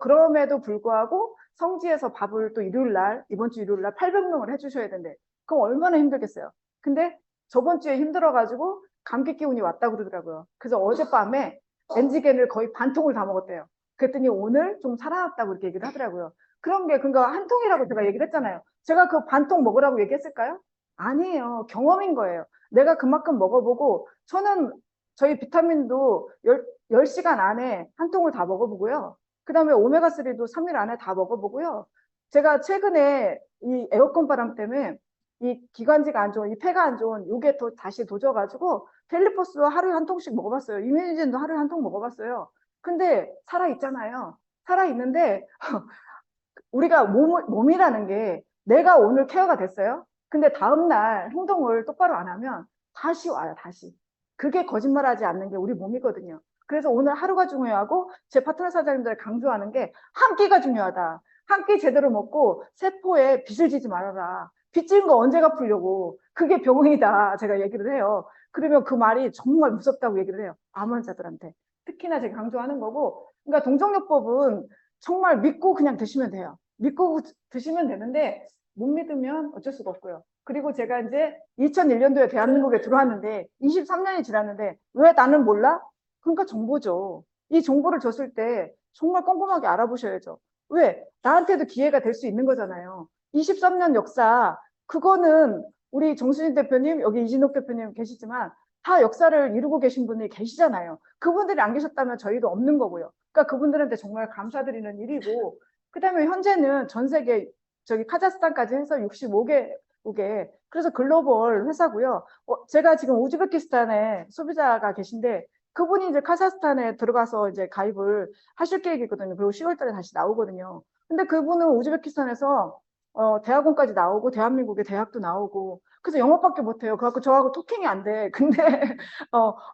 그럼에도 불구하고 성지에서 밥을 또 이번 주 일요일 날 800명을 해주셔야 된대. 그럼 얼마나 힘들겠어요. 근데 저번 주에 힘들어가지고 감기 기운이 왔다고 그러더라고요. 그래서 어젯밤에 엔지겐을 거의 반 통을 다 먹었대요. 그랬더니 오늘 좀 살아났다고 이렇게 얘기를 하더라고요. 그런 게 그러니까 한 통이라고 제가 얘기를 했잖아요. 제가 그 반 통 먹으라고 얘기했을까요? 아니에요. 경험인 거예요. 내가 그만큼 먹어보고 저희 비타민도 10시간 안에 한 통을 다 먹어보고요. 그 다음에 오메가3도 3일 안에 다 먹어보고요. 제가 최근에 이 에어컨 바람 때문에 이 기관지가 안 좋은, 이 폐가 안 좋은 요게 또 다시 도져가지고 펠리포스 하루에 한 통씩 먹어봤어요. 이뮤니진도 하루에 한 통 먹어봤어요. 근데 살아있잖아요. 살아있는데 우리가 몸이라는 게 내가 오늘 케어가 됐어요. 근데 다음날 행동을 똑바로 안 하면 다시 와요, 다시. 그게 거짓말하지 않는 게 우리 몸이거든요. 그래서 오늘 하루가 중요하고 제 파트너 사장님들 강조하는 게 한 끼가 중요하다. 한 끼 제대로 먹고 세포에 빚을 지지 말아라. 빚 지은 거 언제 갚으려고. 그게 병이다. 제가 얘기를 해요. 그러면 그 말이 정말 무섭다고 얘기를 해요. 암 환자들한테. 특히나 제가 강조하는 거고. 그러니까 동정요법은 정말 믿고 그냥 드시면 돼요. 믿고 드시면 되는데 못 믿으면 어쩔 수가 없고요. 그리고 제가 이제 2001년도에 대한민국에 들어왔는데 23년이 지났는데 왜 나는 몰라? 그러니까 정보죠. 이 정보를 줬을 때 정말 꼼꼼하게 알아보셔야죠. 왜? 나한테도 기회가 될 수 있는 거잖아요. 23년 역사, 그거는 우리 정수진 대표님, 여기 이진욱 대표님 계시지만 다 역사를 이루고 계신 분이 계시잖아요. 그분들이 안 계셨다면 저희도 없는 거고요. 그러니까 그분들한테 정말 감사드리는 일이고, 그 다음에 현재는 전 세계, 저기 카자흐스탄까지 해서 65개국에, 그래서 글로벌 회사고요. 제가 지금 우즈베키스탄에 소비자가 계신데, 그분이 이제 카자흐스탄에 들어가서 이제 가입을 하실 계획이거든요. 그리고 10월 달에 다시 나오거든요. 근데 그분은 우즈베키스탄에서 대학원까지 나오고 대한민국의 대학도 나오고 그래서 영어밖에 못해요. 그래갖고 저하고 토킹이 안 돼. 근데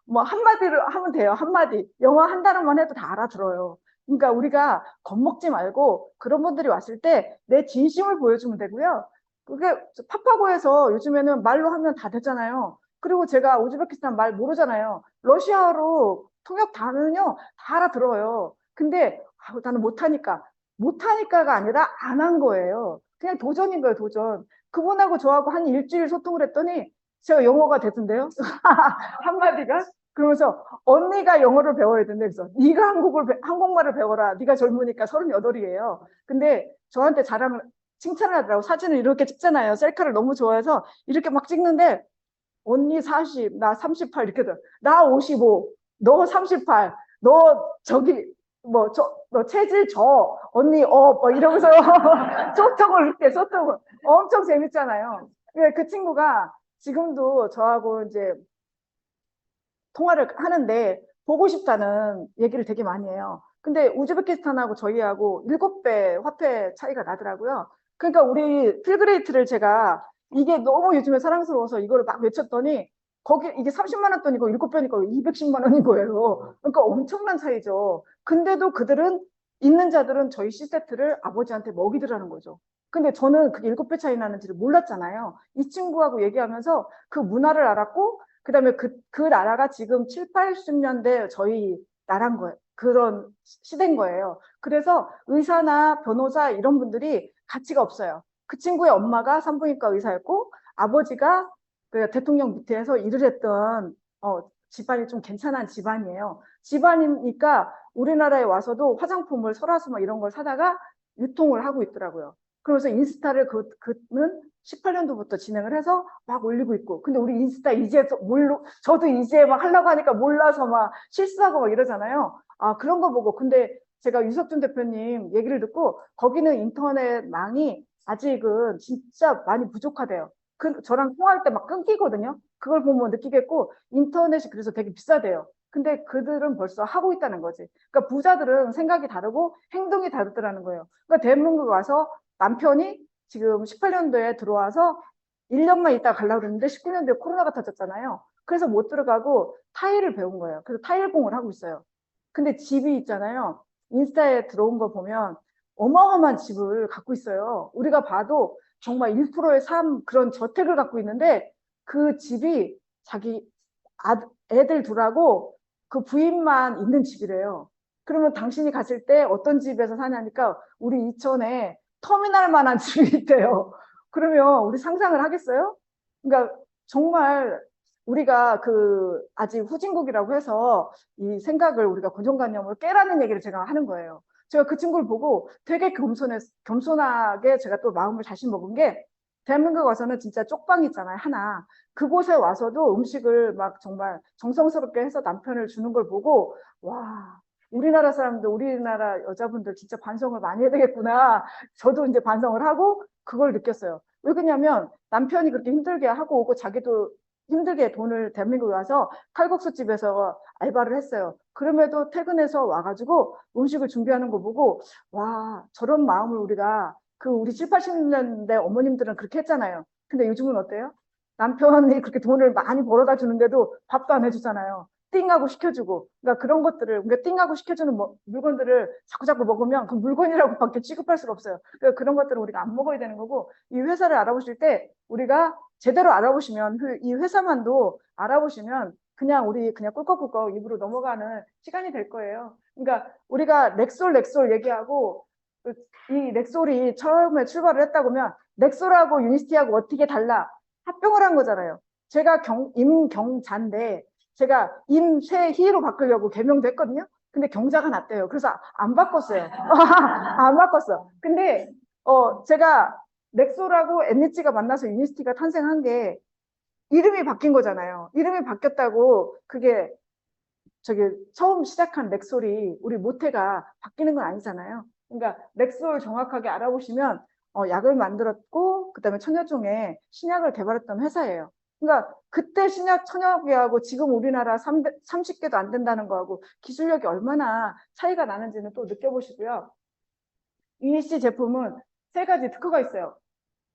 뭐 한마디로 하면 돼요. 한마디. 영어 한 단어만 해도 다 알아들어요. 그러니까 우리가 겁먹지 말고 그런 분들이 왔을 때 내 진심을 보여주면 되고요. 그게 파파고에서 요즘에는 말로 하면 다 됐잖아요. 그리고 제가 우즈베키스탄 말 모르잖아요. 러시아어로 통역 다는요, 다 알아들어요. 근데 나는 못하니까가 아니라 안 한 거예요. 그냥 도전인 거예요, 도전. 그분하고 저하고 한 일주일 소통을 했더니 제가 영어가 되던데요. 한마디가. 그러면서 언니가 영어를 배워야 된대. 그래서 네가 한국말을 배워라. 네가 젊으니까 38이에요. 근데 저한테 칭찬을 하더라고. 사진을 이렇게 찍잖아요. 셀카를 너무 좋아해서 이렇게 막 찍는데 언니 40, 나 38 이렇게 돼. 나 55, 너 38, 너 저기 너 체질 언니 이러면서 소통을 엄청 재밌잖아요. 그 친구가 지금도 저하고 이제 통화를 하는데 보고 싶다는 얘기를 되게 많이 해요. 근데 우즈베키스탄하고 저희하고 7배 화폐 차이가 나더라고요. 그러니까 우리 필그레이트를 제가 이게 너무 요즘에 사랑스러워서 이거를 막 외쳤더니 이게 30만 원 돈이고 7배니까 210만 원인 거예요. 그러니까 엄청난 차이죠. 근데도 있는 자들은 저희 C세트를 아버지한테 먹이더라는 거죠. 근데 저는 그게 7배 차이 나는지를 몰랐잖아요. 이 친구하고 얘기하면서 그 문화를 알았고, 그 다음에 그 나라가 지금 7, 80년대 저희 나라인 거예요. 그런 시대인 거예요. 그래서 의사나 변호사 이런 분들이 가치가 없어요. 그 친구의 엄마가 산부인과 의사였고, 아버지가 그 대통령 밑에서 일을 했던 집안이 좀 괜찮은 집안이에요. 집안이니까 우리나라에 와서도 화장품을 설화수 막 이런 걸 사다가 유통을 하고 있더라고요. 그래서 인스타를 그는 18년도부터 진행을 해서 막 올리고 있고. 근데 우리 인스타 이제 저도 이제 막 하려고 하니까 몰라서 막 실수하고 막 이러잖아요. 그런 거 보고. 근데 제가 유석준 대표님 얘기를 듣고 거기는 인터넷망이 아직은 진짜 많이 부족하대요. 저랑 통화할 때 막 끊기거든요. 그걸 보면 느끼겠고 인터넷이 그래서 되게 비싸대요. 근데 그들은 벌써 하고 있다는 거지. 그러니까 부자들은 생각이 다르고 행동이 다르더라는 거예요. 그러니까 대한민국에 와서 남편이 지금 18년도에 들어와서 1년만 있다 가려고 그랬는데 19년도에 코로나가 터졌잖아요. 그래서 못 들어가고 타일을 배운 거예요. 그래서 타일공을 하고 있어요. 근데 집이 있잖아요. 인스타에 들어온 거 보면 어마어마한 집을 갖고 있어요. 우리가 봐도 정말 1%의 삶 그런 저택을 갖고 있는데 그 집이 자기 애들 둘하고 그 부인만 있는 집이래요. 그러면 당신이 갔을 때 어떤 집에서 사냐니까 우리 이천에 터미널만한 집이 있대요. 그러면 우리 상상을 하겠어요? 그러니까 정말 우리가 아직 후진국이라고 해서 이 생각을 우리가 고정관념을 깨라는 얘기를 제가 하는 거예요. 제가 그 친구를 보고 되게 겸손하게 제가 또 마음을 다시 먹은 게 대한민국 와서는 진짜 쪽방 있잖아요, 하나. 그곳에 와서도 음식을 막 정말 정성스럽게 해서 남편을 주는 걸 보고 와, 우리나라 사람들, 우리나라 여자분들 진짜 반성을 많이 해야 되겠구나. 저도 이제 반성을 하고 그걸 느꼈어요. 왜 그러냐면 남편이 그렇게 힘들게 하고 오고 자기도 힘들게 돈을 대한민국에 와서 칼국수집에서 알바를 했어요. 그럼에도 퇴근해서 와가지고 음식을 준비하는 거 보고 와, 저런 마음을 우리 7, 80년대 어머님들은 그렇게 했잖아요. 근데 요즘은 어때요? 남편이 그렇게 돈을 많이 벌어다 주는데도 밥도 안 해주잖아요. 띵하고 시켜주고, 그러니까 그런 것들을, 그러니까 띵하고 시켜주는 물건들을 자꾸 먹으면 그 물건이라고 밖에 취급할 수가 없어요. 그러니까 그런 것들을 우리가 안 먹어야 되는 거고, 이 회사를 알아보실 때 우리가 제대로 알아보시면, 이 회사만도 알아보시면 우리 그냥 꿀꺽꿀꺽 입으로 넘어가는 시간이 될 거예요. 그러니까 우리가 렉솔 얘기하고, 이 렉솔이 처음에 출발을 했다고 하면 렉솔하고 유니스티하고 어떻게 달라? 합병을 한 거잖아요. 제가 임경자인데 제가 임세희로 바꾸려고 개명도 했거든요. 근데 경자가 났대요. 그래서 안 바꿨어요. 안 바꿨어. 근데 제가 렉솔하고 엠니치가 만나서 유니스티가 탄생한 게 이름이 바뀐 거잖아요. 이름이 바뀌었다고 그게 처음 시작한 렉솔이 우리 모태가 바뀌는 건 아니잖아요. 그러니까 렉솔 정확하게 알아보시면 약을 만들었고 그다음에 천여종의 신약을 개발했던 회사예요. 그러니까 그때 신약 천여개하고 지금 우리나라 30개도 안 된다는 거하고 기술력이 얼마나 차이가 나는지는 또 느껴보시고요. 유니씨 제품은 3가지 특허가 있어요.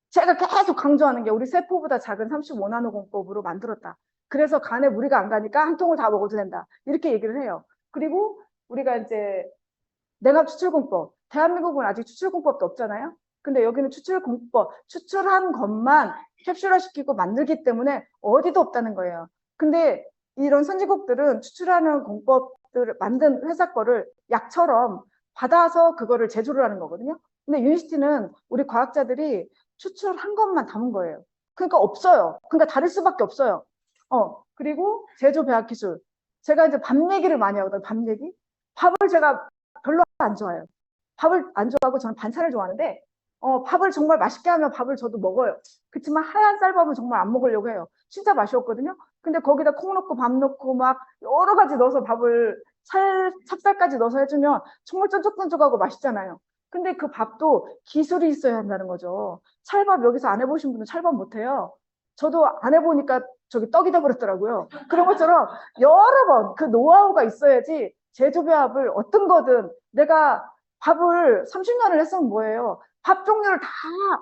제가 계속 강조하는 게 우리 세포보다 작은 35나노 공법으로 만들었다. 그래서 간에 무리가 안 가니까 한 통을 다 먹어도 된다. 이렇게 얘기를 해요. 그리고 우리가 이제 냉압 추출공법. 대한민국은 아직 추출공법도 없잖아요. 근데 여기는 추출공법, 추출한 것만 캡슐화시키고 만들기 때문에 어디도 없다는 거예요. 근데 이런 선진국들은 추출하는 공법들을 만든 회사 거를 약처럼 받아서 그거를 제조를 하는 거거든요. 근데 유니스티는 우리 과학자들이 추출한 것만 담은 거예요. 그러니까 없어요. 그러니까 다를 수밖에 없어요. 그리고 제조 배합 기술. 제가 이제 밥 얘기를 많이 하거든요. 밥 얘기. 밥을 제가 별로 안 좋아해요. 밥을 안 좋아하고 저는 반찬을 좋아하는데 밥을 정말 맛있게 하면 밥을 저도 먹어요. 그렇지만 하얀 쌀밥은 정말 안 먹으려고 해요. 진짜 맛이 없거든요. 근데 거기다 콩 넣고 밥 넣고 막 여러 가지 넣어서 밥을 찹쌀까지 넣어서 해주면 정말 쫀득쫀득하고 맛있잖아요. 근데 그 밥도 기술이 있어야 한다는 거죠. 찰밥 여기서 안 해보신 분은 찰밥 못해요. 저도 안 해보니까 저기 떡이 돼버렸더라고요. 그런 것처럼 여러 번 그 노하우가 있어야지 제조배합을 어떤 거든 내가 밥을 30년을 했으면 뭐예요? 밥 종류를 다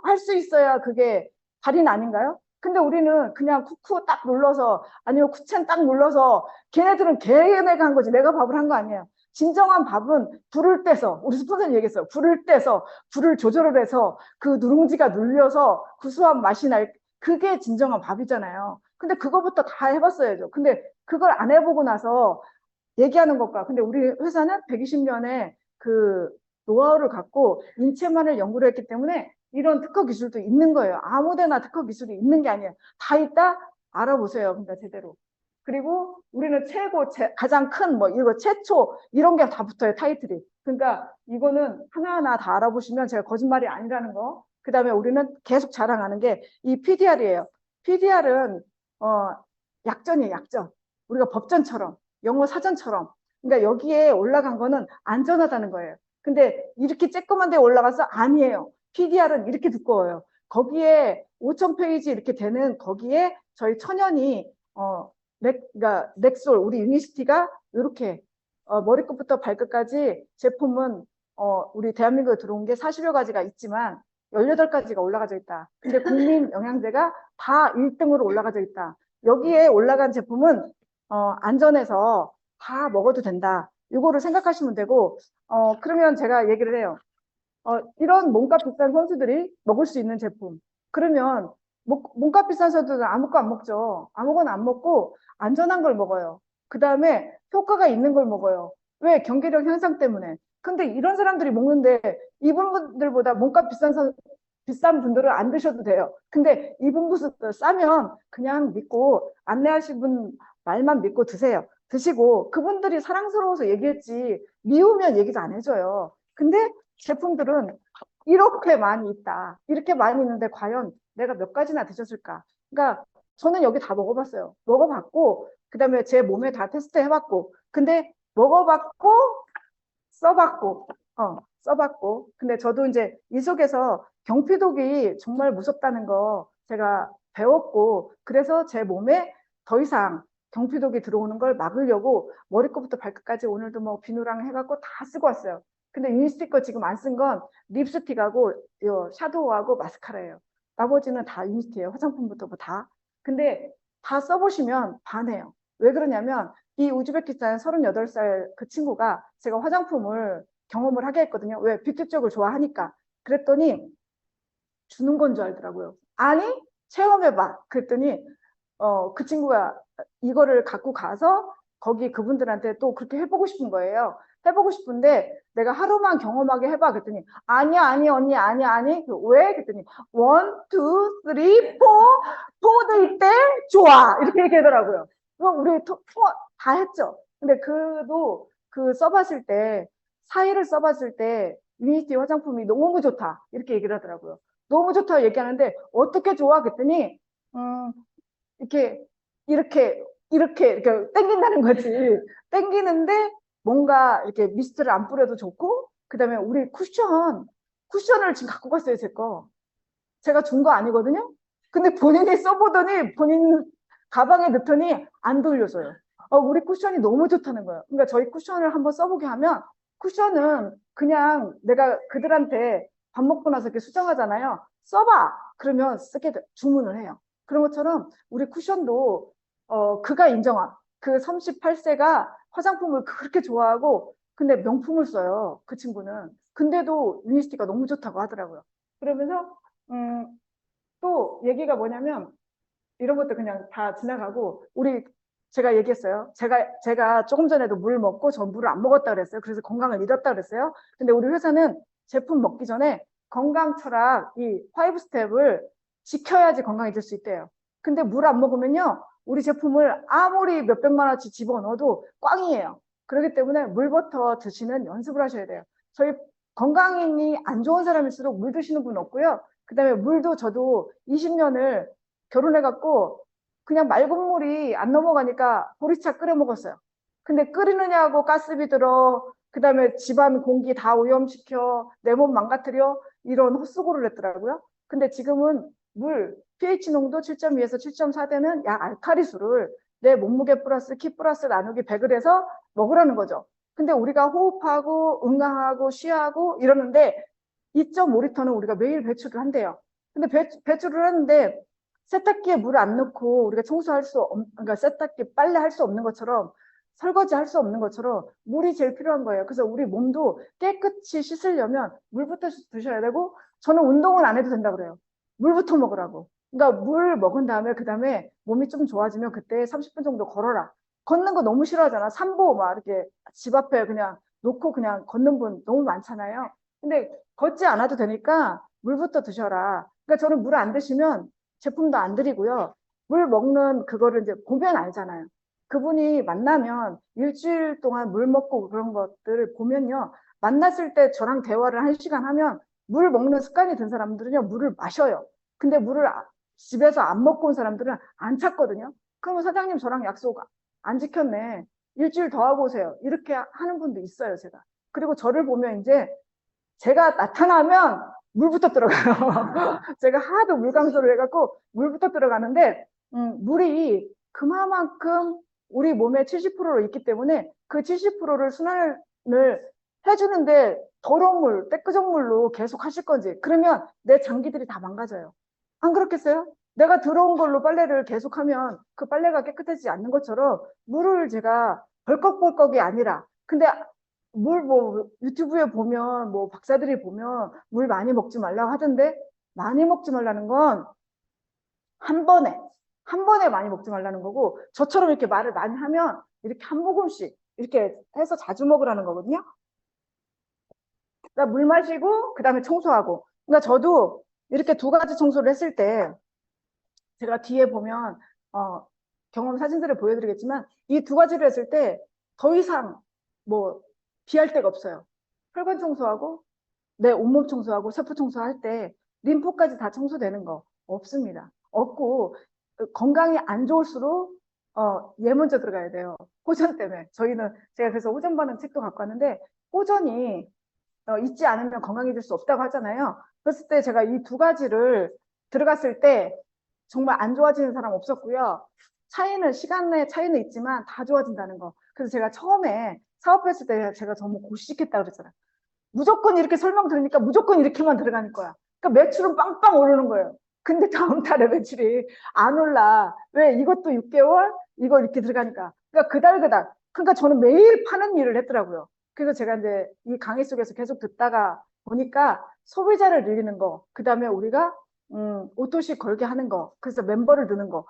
할 수 있어야 그게 달인 아닌가요? 근데 우리는 그냥 쿠쿠 딱 눌러서 아니면 쿠첸 딱 눌러서 걔네들은 걔네가 한 거지 내가 밥을 한 거 아니에요. 진정한 밥은 불을 떼서 우리 스폰서님 얘기했어요. 불을 떼서 불을 조절을 해서 그 누룽지가 눌려서 구수한 맛이 날 그게 진정한 밥이잖아요. 근데 그거부터 다 해봤어야죠. 근데 그걸 안 해보고 나서 얘기하는 것과 근데 우리 회사는 120년의 그 노하우를 갖고 인체만을 연구를 했기 때문에 이런 특허 기술도 있는 거예요. 아무데나 특허 기술이 있는 게 아니에요. 다 있다? 알아보세요. 그러니까 제대로. 그리고 우리는 가장 큰 이거 최초 이런 게 다 붙어요. 타이틀이. 그러니까 이거는 하나하나 다 알아보시면 제가 거짓말이 아니라는 거. 그 다음에 우리는 계속 자랑하는 게 이 PDR이에요. PDR은 약전이에요. 약전. 우리가 법전처럼 영어 사전처럼. 그러니까 여기에 올라간 거는 안전하다는 거예요. 근데 이렇게 쬐끄만 데 올라가서 아니에요. PDR은 이렇게 두꺼워요. 거기에 5,000페이지 이렇게 되는 거기에 저희 천연이 그러니까 넥솔 우리 유니스티가 이렇게 머리끝부터 발끝까지 제품은 우리 대한민국에 들어온 게 40여 가지가 있지만 18가지가 올라가져 있다. 근데 국민 영양제가 다 1등으로 올라가져 있다. 여기에 올라간 제품은 안전해서 다 먹어도 된다. 이거를 생각하시면 되고 그러면 제가 얘기를 해요. 이런 몸값 비싼 선수들이 먹을 수 있는 제품. 그러면 몸값 비싼 선수들은 아무것도 안 먹죠. 아무거나 안 먹고 안전한 걸 먹어요. 그 다음에 효과가 있는 걸 먹어요. 왜? 경기력 향상 때문에. 근데 이런 사람들이 먹는데 이분들보다 몸값 비싼 분들은 안 드셔도 돼요. 근데 이분들 싸면 그냥 믿고 안내하신 분 말만 믿고 드세요. 드시고 그분들이 사랑스러워서 얘기했지 미우면 얘기도 안 해줘요. 근데 제품들은 이렇게 많이 있다. 이렇게 많이 있는데 과연 내가 몇 가지나 드셨을까? 그러니까 저는 여기 다 먹어봤어요. 먹어봤고 그 다음에 제 몸에 다 테스트 해봤고 근데 먹어봤고 써봤고 근데 저도 이제 이 속에서 경피독이 정말 무섭다는 거 제가 배웠고 그래서 제 몸에 더 이상 경피독이 들어오는 걸 막으려고 머리끝부터 발끝까지 오늘도 뭐 비누랑 해갖고 다 쓰고 왔어요. 근데 유니스틱 거 지금 안 쓴 건 립스틱하고 샤도우하고 마스카라예요. 나머지는 다 유니스틱이에요. 화장품부터 뭐 다. 근데 다 써보시면 반해요. 왜 그러냐면 이 우즈베키스탄 38살 그 친구가 제가 화장품을 경험을 하게 했거든요. 왜? 뷰티 쪽을 좋아하니까. 그랬더니 주는 건 줄 알더라고요. 아니, 체험해봐. 그랬더니 그 친구가 이거를 갖고 가서 거기 그분들한테 또 그렇게 해보고 싶은 거예요. 해보고 싶은데 내가 하루만 경험하게 해봐. 그랬더니 아니야, 아니, 언니, 아니야, 아니. 왜? 그랬더니 1, 2, 3, 4데이 때 좋아. 이렇게 얘기하더라고요. 그럼 우리 다 했죠. 근데 그도 그 써봤을 때, 사이를 써봤을 때 유니티 화장품이 너무 좋다. 이렇게 얘기를 하더라고요. 너무 좋다고 얘기하는데 어떻게 좋아? 그랬더니 이렇게 이렇게 땡긴다는 거지. 땡기는데 뭔가 이렇게 미스트를 안 뿌려도 좋고, 그다음에 우리 쿠션을 지금 갖고 갔어요, 제 거. 제가 준 거 아니거든요. 근데 본인이 써보더니 본인 가방에 넣더니 안 돌려줘요. 우리 쿠션이 너무 좋다는 거예요. 그러니까 저희 쿠션을 한번 써보게 하면, 쿠션은 그냥 내가 그들한테 밥 먹고 나서 이렇게 수정하잖아요. 써봐. 그러면 쓰게 주문을 해요. 그런 것처럼 우리 쿠션도 그가 인정한 그 38세가 화장품을 그렇게 좋아하고 근데 명품을 써요. 그 친구는. 근데도 유니스티가 너무 좋다고 하더라고요. 그러면서 또 얘기가 뭐냐면 이런 것도 그냥 다 지나가고 제가 얘기했어요. 제가 조금 전에도 물 먹고 전 물을 안 먹었다 그랬어요. 그래서 건강을 잃었다 그랬어요. 근데 우리 회사는 제품 먹기 전에 건강 철학 이 5스텝을 지켜야지 건강해질 수 있대요. 근데 물 안 먹으면요, 우리 제품을 아무리 몇백만 원치 집어넣어도 꽝이에요. 그렇기 때문에 물부터 드시는 연습을 하셔야 돼요. 저희 건강이 안 좋은 사람일수록 물 드시는 분 없고요. 그 다음에 물도 저도 20년을 결혼해갖고 그냥 맑은 물이 안 넘어가니까 보리차 끓여 먹었어요. 근데 끓이느냐고 가스비 들어, 그 다음에 집안 공기 다 오염시켜, 내 몸 망가뜨려, 이런 헛수고를 했더라고요. 근데 지금은 물, pH 농도 7.2에서 7.4 되는 약 알칼리수를 내 몸무게 플러스 키 플러스 나누기 100을 해서 먹으라는 거죠. 근데 우리가 호흡하고 응강하고 쉬하고 이러는데 2.5리터는 우리가 매일 배출을 한대요. 근데 배출을 하는데 세탁기에 물 안 넣고 우리가 그러니까 세탁기 빨래 할 수 없는 것처럼 설거지 할 수 없는 것처럼 물이 제일 필요한 거예요. 그래서 우리 몸도 깨끗이 씻으려면 물부터 드셔야 되고, 저는 운동은 안 해도 된다고 그래요. 물부터 먹으라고. 그러니까 물 먹은 다음에 그 다음에 몸이 좀 좋아지면 그때 30분 정도 걸어라. 걷는 거 너무 싫어하잖아. 산보 막 이렇게 집 앞에 그냥 놓고 그냥 걷는 분 너무 많잖아요. 근데 걷지 않아도 되니까 물부터 드셔라. 그러니까 저는 물 안 드시면 제품도 안 드리고요. 물 먹는 그거를 이제 보면 알잖아요. 그분이 만나면 일주일 동안 물 먹고 그런 것들을 보면요. 만났을 때 저랑 대화를 1시간 하면 물 먹는 습관이 든 사람들은요. 물을 마셔요. 근데 물을 집에서 안 먹고 온 사람들은 안 찾거든요. 그러면 사장님 저랑 약속 안 지켰네. 일주일 더 하고 오세요. 이렇게 하는 분도 있어요, 제가. 그리고 저를 보면 이제 제가 나타나면 물부터 들어가요. 제가 하도 물 강조를 해갖고 물부터 들어가는데 물이 그만큼 우리 몸의 70%로 있기 때문에 그 70%를 순환을 해주는데 더러운 물, 깨끗한 물로 계속 하실 건지, 그러면 내 장기들이 다 망가져요. 안 그렇겠어요? 내가 들어온 걸로 빨래를 계속하면 그 빨래가 깨끗해지지 않는 것처럼 물을 제가 벌컥벌컥이 아니라, 근데 물 뭐 유튜브에 보면 뭐 박사들이 보면 물 많이 먹지 말라고 하던데, 많이 먹지 말라는 건 한 번에 많이 먹지 말라는 거고, 저처럼 이렇게 말을 많이 하면 이렇게 한 모금씩 이렇게 해서 자주 먹으라는 거거든요. 그러니까 물 마시고 그 다음에 청소하고. 그러니까 저도 이렇게 2가지 청소를 했을 때 제가 뒤에 보면 경험 사진들을 보여드리겠지만 이 2가지를 했을 때 더 이상 뭐 비할 데가 없어요. 혈관 청소하고 내 온몸 청소하고 세포 청소할 때 림프까지 다 청소되는 거 없습니다. 없고 건강이 안 좋을수록 얘 먼저 들어가야 돼요. 호전 때문에. 제가 그래서 호전 반응 책도 갖고 왔는데, 호전이 있지 않으면 건강해질 수 없다고 하잖아요. 그랬을 때 제가 이 2가지를 들어갔을 때 정말 안 좋아지는 사람 없었고요. 시간의 차이는 있지만 다 좋아진다는 거. 그래서 제가 처음에 사업했을 때 제가 너무 고시식했다 그랬잖아요. 무조건 이렇게 설명 들으니까 무조건 이렇게만 들어가는 거야. 그러니까 매출은 빵빵 오르는 거예요. 근데 다음 달에 매출이 안 올라. 왜? 이것도 6개월, 이거 이렇게 들어가니까. 그러니까 그달그달. 그러니까 저는 매일 파는 일을 했더라고요. 그래서 제가 이제 이 강의 속에서 계속 듣다가 보니까 소비자를 늘리는 거, 그 다음에 우리가 오토시 걸게 하는 거, 그래서 멤버를 드는 거,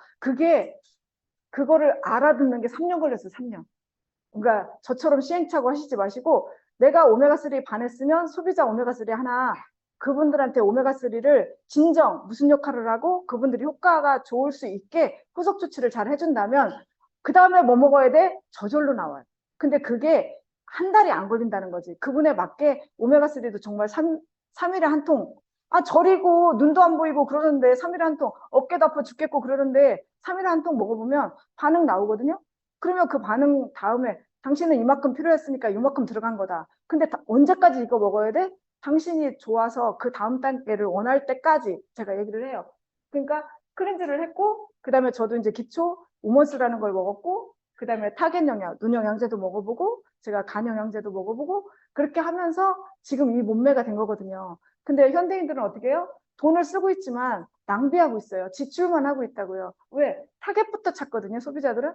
그거를 알아듣는 게 3년 걸렸어요. 3년. 그러니까 저처럼 시행착오 하시지 마시고 내가 오메가3 반했으면 소비자 오메가3 하나 그분들한테 오메가3를 진정 무슨 역할을 하고 그분들이 효과가 좋을 수 있게 후속 조치를 잘 해준다면 그 다음에 뭐 먹어야 돼? 저절로 나와요. 근데 그게 한 달이 안 걸린다는 거지. 그분에 맞게 오메가3도 정말 3일에 한 통. 아, 저리고 눈도 안 보이고 그러는데 3일에 한 통. 어깨도 아파 죽겠고 그러는데 3일에 한 통 먹어보면 반응 나오거든요. 그러면 그 반응 다음에 당신은 이만큼 필요했으니까 이만큼 들어간 거다. 근데 언제까지 이거 먹어야 돼? 당신이 좋아서 그 다음 단계를 원할 때까지 제가 얘기를 해요. 그러니까 클렌즈를 했고 그 다음에 저도 이제 기초 오먼스라는 걸 먹었고 그 다음에 타겟 영양, 눈 영양제도 먹어보고 제가 간 영양제도 먹어보고 그렇게 하면서 지금 이 몸매가 된 거거든요. 근데 현대인들은 어떻게 해요? 돈을 쓰고 있지만 낭비하고 있어요. 지출만 하고 있다고요. 왜? 타겟부터 찾거든요. 소비자들은.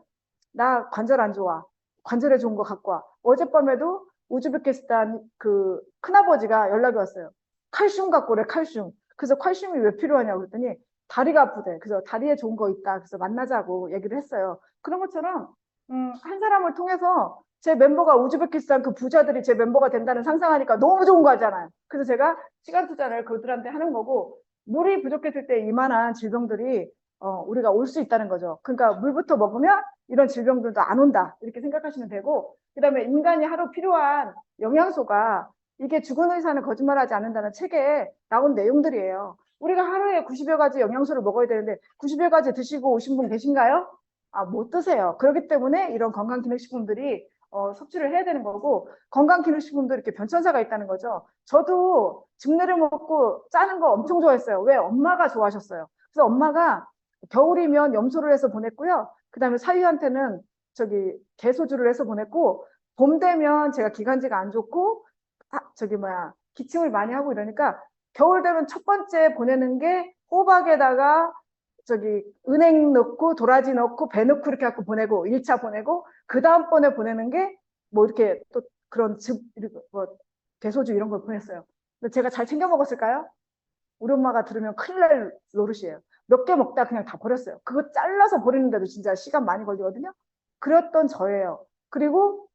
나 관절 안 좋아. 관절에 좋은 거 갖고 와. 어젯밤에도 우즈베키스탄 그 큰아버지가 연락이 왔어요. 칼슘 갖고 오래, 칼슘. 그래서 칼슘이 왜 필요하냐고 그랬더니 다리가 아프대. 그래서 다리에 좋은 거 있다. 그래서 만나자고 얘기를 했어요. 그런 것처럼 한 사람을 통해서 제 멤버가 우즈베키스탄 그 부자들이 제 멤버가 된다는 상상하니까 너무 좋은 거잖아요. 그래서 제가 시간 투자를 그들한테 하는 거고 물이 부족했을 때 이만한 질병들이 우리가 올 수 있다는 거죠. 그러니까 물부터 먹으면 이런 질병들도 안 온다. 이렇게 생각하시면 되고 그 다음에 인간이 하루 필요한 영양소가 이게 죽은 의사는 거짓말하지 않는다는 책에 나온 내용들이에요. 우리가 하루에 90여 가지 영양소를 먹어야 되는데 90여 가지 드시고 오신 분 계신가요? 아, 못 드세요. 그렇기 때문에 이런 건강기능식품들이 섭취를 해야 되는 거고 건강기능식품도 이렇게 변천사가 있다는 거죠. 저도 즙내를 먹고 짜는 거 엄청 좋아했어요. 왜? 엄마가 좋아하셨어요. 그래서 엄마가 겨울이면 염소를 해서 보냈고요. 그 다음에 사위한테는 개소주를 해서 보냈고 봄 되면 제가 기관지가 안 좋고 기침을 많이 하고 이러니까 겨울 되면 첫 번째 보내는 게 호박에다가 은행 넣고 도라지 넣고 배 넣고 이렇게 갖고 보내고 1차 보내고 그 다음번에 보내는 게 뭐 이렇게 또 그런 개소주 이런 걸 보냈어요. 근데 제가 잘 챙겨 먹었을까요? 우리 엄마가 들으면 큰일 날 노릇이에요. 몇 개 먹다 그냥 다 버렸어요. 그거 잘라서 버리는데도 진짜 시간 많이 걸리거든요. 그랬던 저예요. 그리고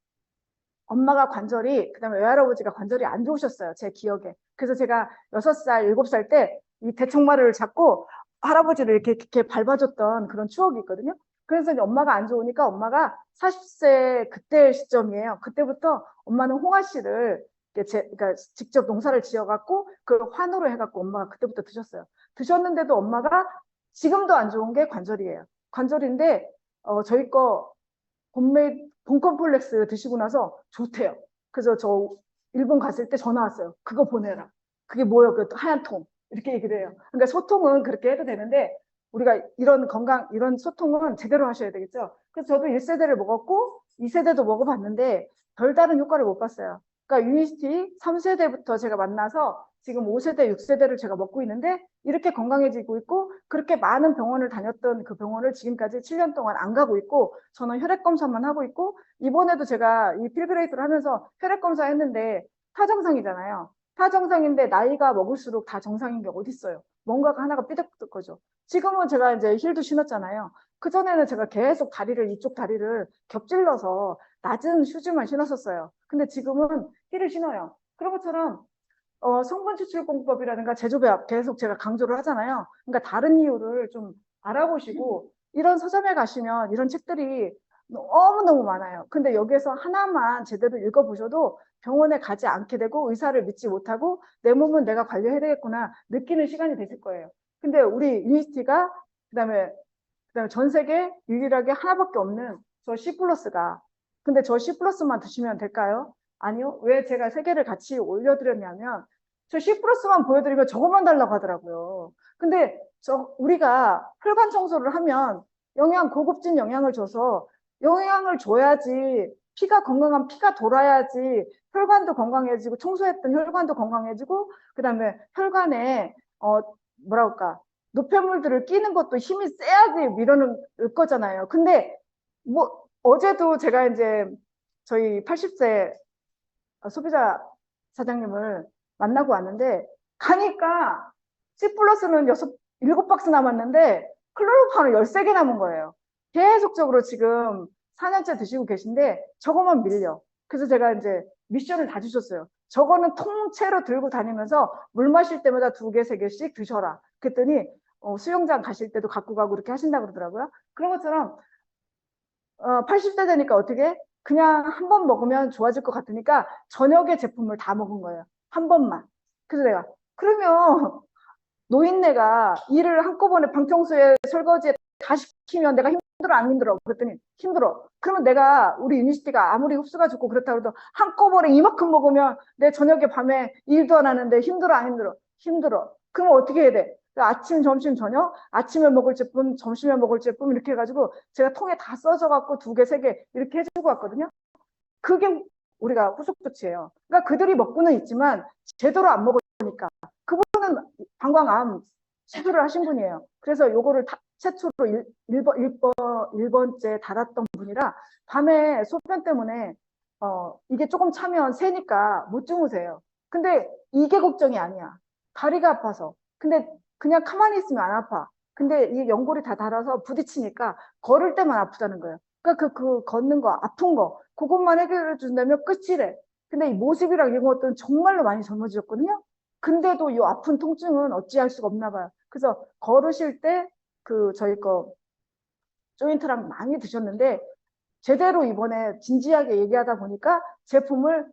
엄마가 그다음에 외할아버지가 관절이 안 좋으셨어요. 제 기억에. 그래서 제가 6살, 7살 때 이 대청마루를 잡고 할아버지를 이렇게 밟아줬던 그런 추억이 있거든요. 그래서 이제 엄마가 안 좋으니까 엄마가 40세 그때 시점이에요. 그때부터 엄마는 홍아씨를 그러니까 직접 농사를 지어갖고 그걸 환으로 해갖고 엄마가 그때부터 드셨어요. 드셨는데도 엄마가 지금도 안 좋은 게 관절이에요. 관절인데 저희 거 본컴플렉스 드시고 나서 좋대요. 그래서 저 일본 갔을 때 전화 왔어요. 그거 보내라. 그게 뭐예요? 그 하얀 통. 이렇게 얘기를 해요. 그러니까 소통은 그렇게 해도 되는데 우리가 이런 소통은 제대로 하셔야 되겠죠. 그래서 저도 1세대를 먹었고 2세대도 먹어봤는데 별다른 효과를 못 봤어요. 그러니까 유니스티 3세대부터 제가 만나서 지금 5세대, 6세대를 제가 먹고 있는데 이렇게 건강해지고 있고 그렇게 많은 병원을 다녔던 그 병원을 지금까지 7년 동안 안 가고 있고 저는 혈액 검사만 하고 있고 이번에도 제가 이 필그레이트를 하면서 혈액 검사 했는데 타정상이잖아요. 타정상인데 나이가 먹을수록 다 정상인 게 어딨어요. 뭔가가 하나가 삐득삐득 거죠. 지금은 제가 이제 힐도 신었잖아요. 그전에는 제가 계속 이쪽 다리를 겹질러서 낮은 슈즈만 신었었어요. 근데 지금은 힐을 신어요. 그런 것처럼 성분 추출 공법이라든가 제조배합 계속 제가 강조를 하잖아요. 그러니까 다른 이유를 좀 알아보시고 이런 서점에 가시면 이런 책들이 너무너무 많아요. 근데 여기에서 하나만 제대로 읽어보셔도 병원에 가지 않게 되고 의사를 믿지 못하고 내 몸은 내가 관리해야 되겠구나 느끼는 시간이 되실 거예요. 근데 우리 유니스티가 그다음에 전 세계 유일하게 하나밖에 없는 저 C 플러스가 근데 저 C 플러스만 드시면 될까요? 아니요. 왜 제가 3개를 같이 올려드렸냐면 저 C 플러스만 보여드리면 저것만 달라고 하더라고요. 근데 우리가 혈관 청소를 하면 고급진 영양을 줘서 영양을 줘야지 건강한 피가 돌아야지 혈관도 건강해지고 청소했던 혈관도 건강해지고 그다음에 혈관에 노폐물들을 끼는 것도 힘이 세야지 밀어넣을 거잖아요. 근데 뭐 어제도 제가 이제 저희 80세 소비자 사장님을 만나고 왔는데 가니까 C 플러스는 7박스 남았는데 클로로파는 13개 남은 거예요. 계속적으로 지금 4년째 드시고 계신데 저거만 밀려. 그래서 제가 이제 미션을 다 주셨어요. 저거는 통째로 들고 다니면서 물 마실 때마다 2개, 3개씩 드셔라. 그랬더니 수영장 가실 때도 갖고 가고 이렇게 하신다고 그러더라고요. 그런 것처럼 80대 되니까 어떻게? 그냥 한 번 먹으면 좋아질 것 같으니까 저녁에 제품을 다 먹은 거예요. 한 번만. 그래서 내가 그러면 노인네가 일을 한꺼번에 방청소에 설거지에 다 시키면 내가 힘들어 안 힘들어? 그랬더니 힘들어. 그러면 내가 우리 유니시티가 아무리 흡수가 좋고 그렇다고 해도 한꺼번에 이만큼 먹으면 내 저녁에 밤에 일도 안 하는데 힘들어 안 힘들어? 힘들어. 그러면 어떻게 해야 돼? 아침, 점심, 저녁, 아침에 먹을 제품, 점심에 먹을 제품 이렇게 해가지고 제가 통에 다 써져갖고 2개, 3개 이렇게 해주고 왔거든요. 그게 우리가 후속 조치예요. 그러니까 그들이 먹고는 있지만 제대로 안 먹으니까 그분은 방광암 시술을 하신 분이에요. 그래서 요거를 최초로 1번째 달았던 분이라 밤에 소변 때문에 이게 조금 차면 새니까 못 주무세요. 근데 이게 걱정이 아니야. 다리가 아파서. 근데 그냥 가만히 있으면 안 아파. 근데 이 연골이 다 닳아서 부딪히니까 걸을 때만 아프다는 거예요. 그러니까 그 걷는 거, 아픈 거, 그것만 해결해 준다면 끝이래. 근데 이 모습이랑 이런 것들은 정말로 많이 젊어지셨거든요. 근데도 이 아픈 통증은 어찌할 수가 없나 봐요. 그래서 걸으실 때 저희 거 조인트랑 많이 드셨는데 제대로 이번에 진지하게 얘기하다 보니까 제품을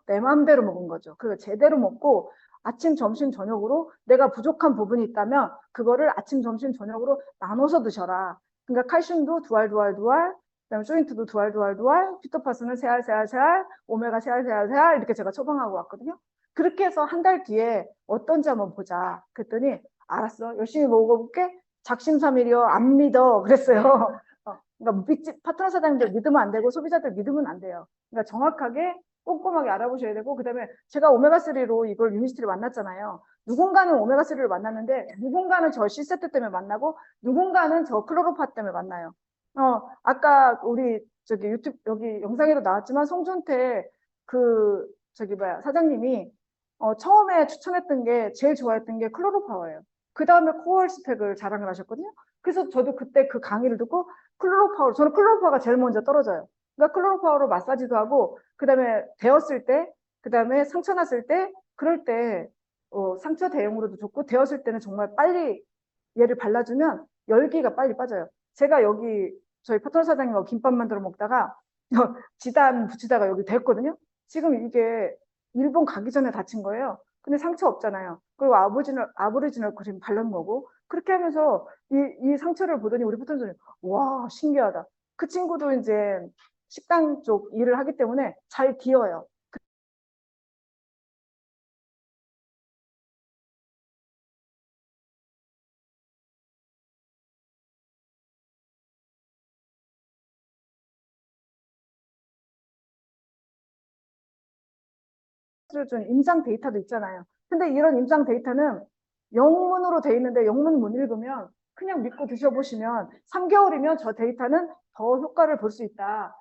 내 마음대로 먹은 거죠. 그걸 제대로 먹고 아침, 점심, 저녁으로 내가 부족한 부분이 있다면 그거를 아침, 점심, 저녁으로 나눠서 드셔라. 그러니까 칼슘도 두알, 그다음에 조인트도 두알, 피토파스는 세알, 오메가 세알 이렇게 제가 처방하고 왔거든요. 그렇게 해서 한 달 뒤에 어떤지 한번 보자. 그랬더니 알았어. 열심히 먹어볼게. 작심삼일이요. 안 믿어. 그랬어요. 그러니까 파트너 사장님들 믿으면 안 되고 소비자들 믿으면 안 돼요. 그러니까 정확하게 꼼꼼하게 알아보셔야 되고 그다음에 제가 오메가3로 이걸 유니시티를 만났잖아요. 누군가는 오메가3를 만났는데 누군가는 저 C세트 때문에 만나고 누군가는 저 클로로파 때문에 만나요. 아까 우리 저기 유튜브 여기 영상에도 나왔지만 송준태 사장님이 처음에 추천했던 게 제일 좋아했던 게 클로로파워예요. 그 다음에 코어 스펙을 자랑을 하셨거든요. 그래서 저도 그때 그 강의를 듣고 저는 클로로파워가 제일 먼저 떨어져요. 그러니까 클로로파워로 마사지도 하고 그 다음에 데웠을 때, 그 다음에 상처 났을 때, 그럴 때 상처 대용으로도 좋고 데웠을 때는 정말 빨리 얘를 발라주면 열기가 빨리 빠져요. 제가 여기 저희 파트너 사장님하고 김밥 만들어 먹다가 지단 붙이다가 여기 됐거든요. 지금 이게 일본 가기 전에 다친 거예요. 근데 상처 없잖아요. 그리고 아보리지널 크림 바른 거고 그렇게 하면서 이 상처를 보더니 우리 파트너 사장님 와 신기하다. 그 친구도 이제 식당 쪽 일을 하기 때문에 잘 기어요. 준 임상 데이터도 있잖아요. 근데 이런 임상 데이터는 영문으로 돼 있는데 영문 못 읽으면 그냥 믿고 드셔보시면 3개월이면 저 데이터는 더 효과를 볼 수 있다.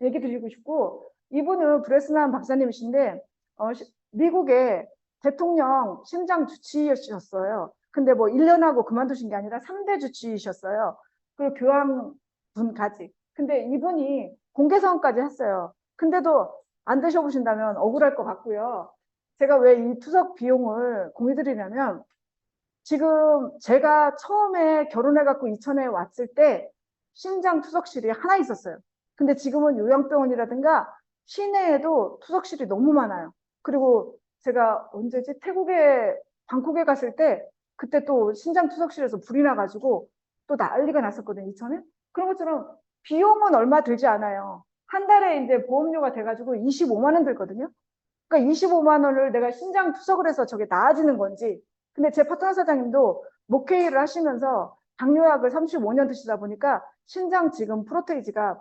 얘기 드리고 싶고 이분은 브레스난 박사님이신데 미국의 대통령 심장 주치의셨어요. 근데 뭐 1년 하고 그만두신 게 아니라 3대 주치의셨어요. 그리고 교황분까지. 근데 이분이 공개사원까지 했어요. 근데도 안 드셔보신다면 억울할 것 같고요. 제가 왜 이 투석 비용을 공유드리냐면 지금 제가 처음에 결혼해갖고 이천에 왔을 때 심장 투석실이 하나 있었어요. 근데 지금은 요양병원이라든가 시내에도 투석실이 너무 많아요. 그리고 제가 언제지 방콕에 갔을 때 그때 또 심장 투석실에서 불이 나가지고 또 난리가 났었거든요. 이천에. 그런 것처럼 비용은 얼마 들지 않아요. 한 달에 이제 보험료가 돼가지고 25만 원 들거든요. 그러니까 25만 원을 내가 심장 투석을 해서 저게 나아지는 건지. 근데 제 파트너 사장님도 목회일을 하시면서 당뇨약을 35년 드시다 보니까 심장 지금 프로테이지가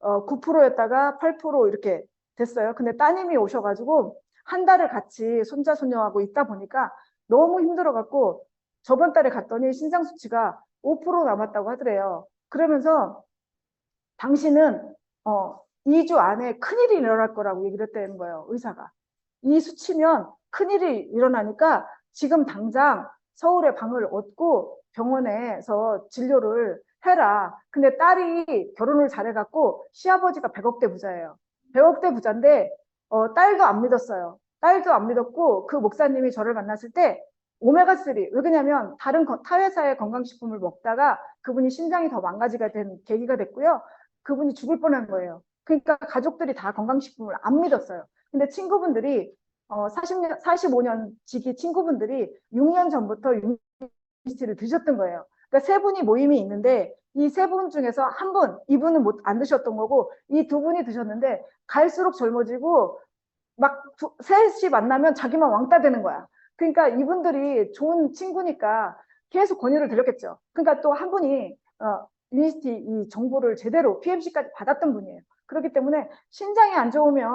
9%였다가 8% 이렇게 됐어요. 근데 따님이 오셔가지고 한 달을 같이 손자 손녀하고 있다 보니까 너무 힘들어갖고 저번 달에 갔더니 심장 수치가 5% 남았다고 하더래요. 그러면서 당신은 2주 안에 큰일이 일어날 거라고 얘기를 했다는 거예요, 의사가. 이 수치면 큰일이 일어나니까 지금 당장 서울에 방을 얻고 병원에서 진료를 해라. 근데 딸이 결혼을 잘해갖고 시아버지가 100억대 부자예요. 100억대 부자인데 딸도 안 믿었어요. 딸도 안 믿었고 그 목사님이 저를 만났을 때 오메가3, 왜 그러냐면 다른 타회사의 건강식품을 먹다가 그분이 심장이 더 망가지게 된 계기가 됐고요. 그분이 죽을 뻔한 거예요. 그러니까 가족들이 다 건강식품을 안 믿었어요. 근데 친구분들이 45년 지기 친구분들이 6년 전부터 유니스티를 드셨던 거예요. 그러니까 세 분이 모임이 있는데 이 세 분 중에서 한 분, 이분은 안 드셨던 거고 이 두 분이 드셨는데 갈수록 젊어지고 막 셋이 만나면 자기만 왕따 되는 거야. 그러니까 이분들이 좋은 친구니까 계속 권유를 드렸겠죠. 그러니까 또 한 분이 유니스티 이 정보를 제대로 PMC까지 받았던 분이에요. 그렇기 때문에 신장이 안 좋으면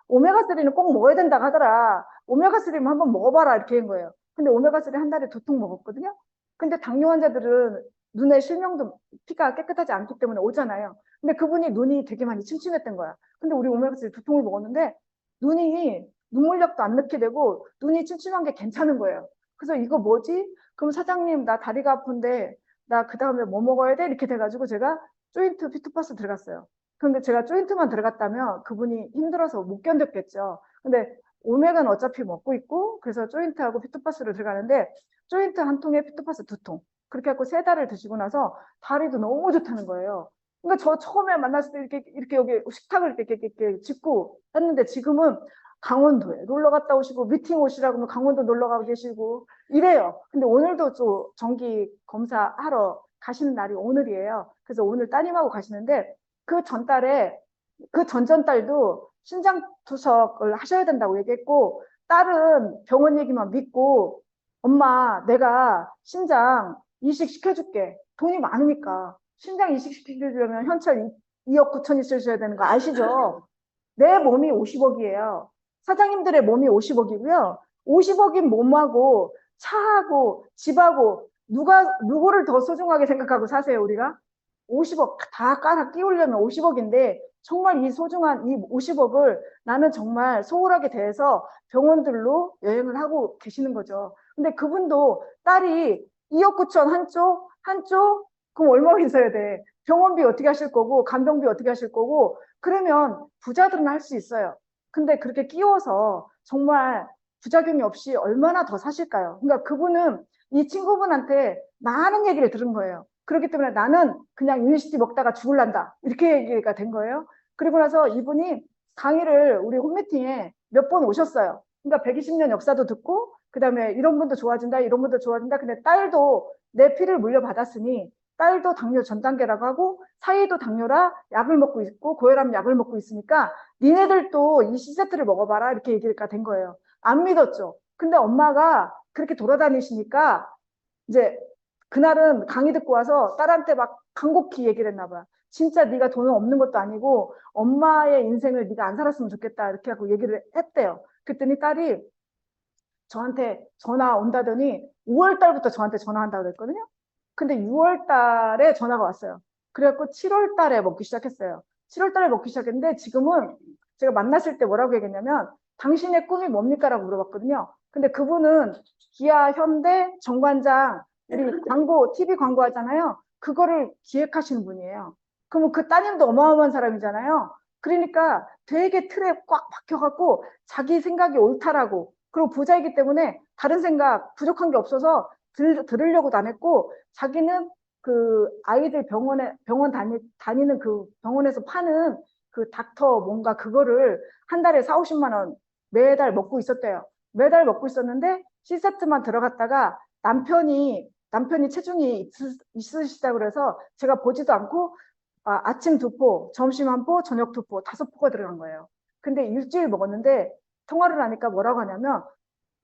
오메가3는 꼭 먹어야 된다고 하더라. 오메가3면 한번 먹어봐라 이렇게 한 거예요. 근데 오메가3 한 달에 2통 먹었거든요. 근데 당뇨 환자들은 눈의 실명도 피가 깨끗하지 않기 때문에 오잖아요. 근데 그분이 눈이 되게 많이 침침했던 거야. 근데 우리 오메가3 2통을 먹었는데 눈이 눈물약도 안 넣게 되고 눈이 침침한 게 괜찮은 거예요. 그래서 이거 뭐지? 그럼 사장님 나 다리가 아픈데 나 그 다음에 뭐 먹어야 돼? 이렇게 돼가지고 제가 조인트 피트파스 들어갔어요. 근데 제가 조인트만 들어갔다면 그분이 힘들어서 못 견뎠겠죠. 근데 오메가는 어차피 먹고 있고 그래서 조인트하고 피트파스를 들어가는데 조인트 한 통에 피트파스 2통 그렇게 하고 3달을 드시고 나서 다리도 너무 좋다는 거예요. 그러니까 저 처음에 만났을 때 이렇게 여기 식탁을 이렇게 짚고 했는데 지금은 강원도에 놀러 갔다 오시고 미팅 오시라고 하면 강원도 놀러 가고 계시고 이래요. 근데 오늘도 또 정기 검사하러 가시는 날이 오늘이에요. 그래서 오늘 따님하고 가시는데 그 전달에 그 전전달도 신장 투석을 하셔야 된다고 얘기했고 딸은 병원 얘기만 믿고 엄마 내가 신장 이식 시켜줄게. 돈이 많으니까 신장 이식 시켜주려면 현찰 2억 9천 있으셔야 되는 거 아시죠? 내 몸이 50억이에요. 사장님들의 몸이 50억이고요. 50억인 몸하고 차하고 집하고 누구를 더 소중하게 생각하고 사세요, 우리가? 50억 다 깔아 끼우려면 50억인데 정말 이 소중한 이 50억을 나는 정말 소홀하게 대해서 병원들로 여행을 하고 계시는 거죠. 근데 그분도 딸이 2억 9천 한쪽 그럼 얼마 있어야 돼? 병원비 어떻게 하실 거고 간병비 어떻게 하실 거고 그러면 부자들은 할 수 있어요. 근데 그렇게 끼워서 정말 부작용이 없이 얼마나 더 사실까요? 그러니까 그분은 이 친구분한테 많은 얘기를 들은 거예요. 그렇기 때문에 나는 그냥 유니시티 먹다가 죽을란다. 이렇게 얘기가 된 거예요. 그리고 나서 이분이 강의를 우리 홈미팅에 몇 번 오셨어요. 그러니까 120년 역사도 듣고 그다음에 이런 분도 좋아진다, 이런 분도 좋아진다. 근데 딸도 내 피를 물려받았으니 딸도 당뇨 전 단계라고 하고 사이도 당뇨라 약을 먹고 있고 고혈압 약을 먹고 있으니까 니네들도 이 C세트를 먹어봐라 이렇게 얘기가 된 거예요. 안 믿었죠. 근데 엄마가 그렇게 돌아다니시니까 이제 그날은 강의 듣고 와서 딸한테 막 간곡히 얘기를 했나 봐요. 진짜 네가 돈은 없는 것도 아니고 엄마의 인생을 네가 안 살았으면 좋겠다 이렇게 하고 얘기를 했대요. 그랬더니 딸이 저한테 전화 온다더니 5월 달부터 저한테 전화한다고 그랬거든요. 근데 6월 달에 전화가 왔어요. 그래갖고 7월 달에 먹기 시작했어요. 7월 달에 먹기 시작했는데 지금은 제가 만났을 때 뭐라고 얘기했냐면 당신의 꿈이 뭡니까? 라고 물어봤거든요. 근데 그분은 기아, 현대, 정관장 우리 광고, TV 광고 하잖아요. 그거를 기획하시는 분이에요. 그러면 그 따님도 어마어마한 사람이잖아요. 그러니까 되게 틀에 꽉 박혀갖고 자기 생각이 옳다라고 그리고 부자이기 때문에 다른 생각 부족한 게 없어서 들으려고도 안 했고 자기는 그 아이들 병원 다니는 그 병원에서 파는 그 닥터 뭔가 그거를 한 달에 4, 50만 원 매달 먹고 있었대요. 매달 먹고 있었는데 C세트만 들어갔다가 남편이 체중이 있으시다고 그래서 제가 보지도 않고 아침 2포, 점심 1포, 저녁 2포, 5포가 들어간 거예요. 근데 일주일 먹었는데 통화를 하니까 뭐라고 하냐면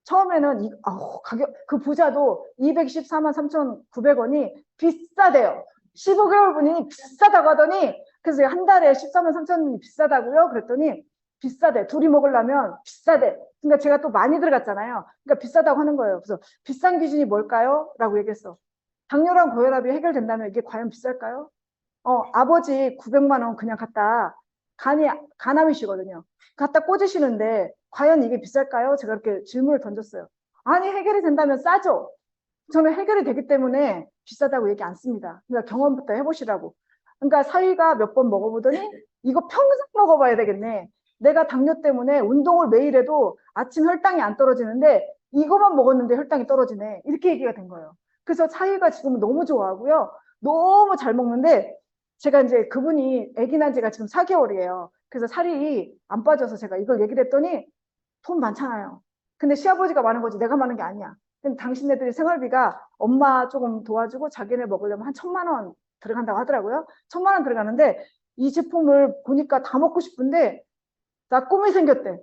처음에는 가격 그 부자도 214만 3,900원이 비싸대요. 15개월 분이 비싸다고 하더니 그래서 한 달에 14만 3천원이 비싸다고요? 그랬더니 비싸대. 둘이 먹으려면 비싸대. 그러니까 제가 또 많이 들어갔잖아요. 그러니까 비싸다고 하는 거예요. 그래서 비싼 기준이 뭘까요? 라고 얘기했어. 당뇨랑 고혈압이 해결된다면 이게 과연 비쌀까요? 아버지 900만 원 그냥 갖다 간암이시거든요. 갖다 꽂으시는데 과연 이게 비쌀까요? 제가 이렇게 질문을 던졌어요. 아니, 해결이 된다면 싸죠. 저는 해결이 되기 때문에 비싸다고 얘기 안 씁니다. 그러니까 경험부터 해보시라고. 그러니까 사위가 몇 번 먹어보더니 이거 평생 먹어봐야 되겠네. 내가 당뇨 때문에 운동을 매일 해도 아침 혈당이 안 떨어지는데 이거만 먹었는데 혈당이 떨어지네. 이렇게 얘기가 된 거예요. 그래서 사위가 지금 너무 좋아하고요. 너무 잘 먹는데 제가 이제 그분이 아기 난 지가 지금 4개월이에요. 그래서 살이 안 빠져서 제가 이걸 얘기를 했더니 돈 많잖아요. 근데 시아버지가 많은 거지 내가 많은 게 아니야. 근데 당신네들이 생활비가 엄마 조금 도와주고 자기네 먹으려면 한 1,000만 원 들어간다고 하더라고요. 1,000만 원 들어가는데 이 제품을 보니까 다 먹고 싶은데 나 꿈이 생겼대.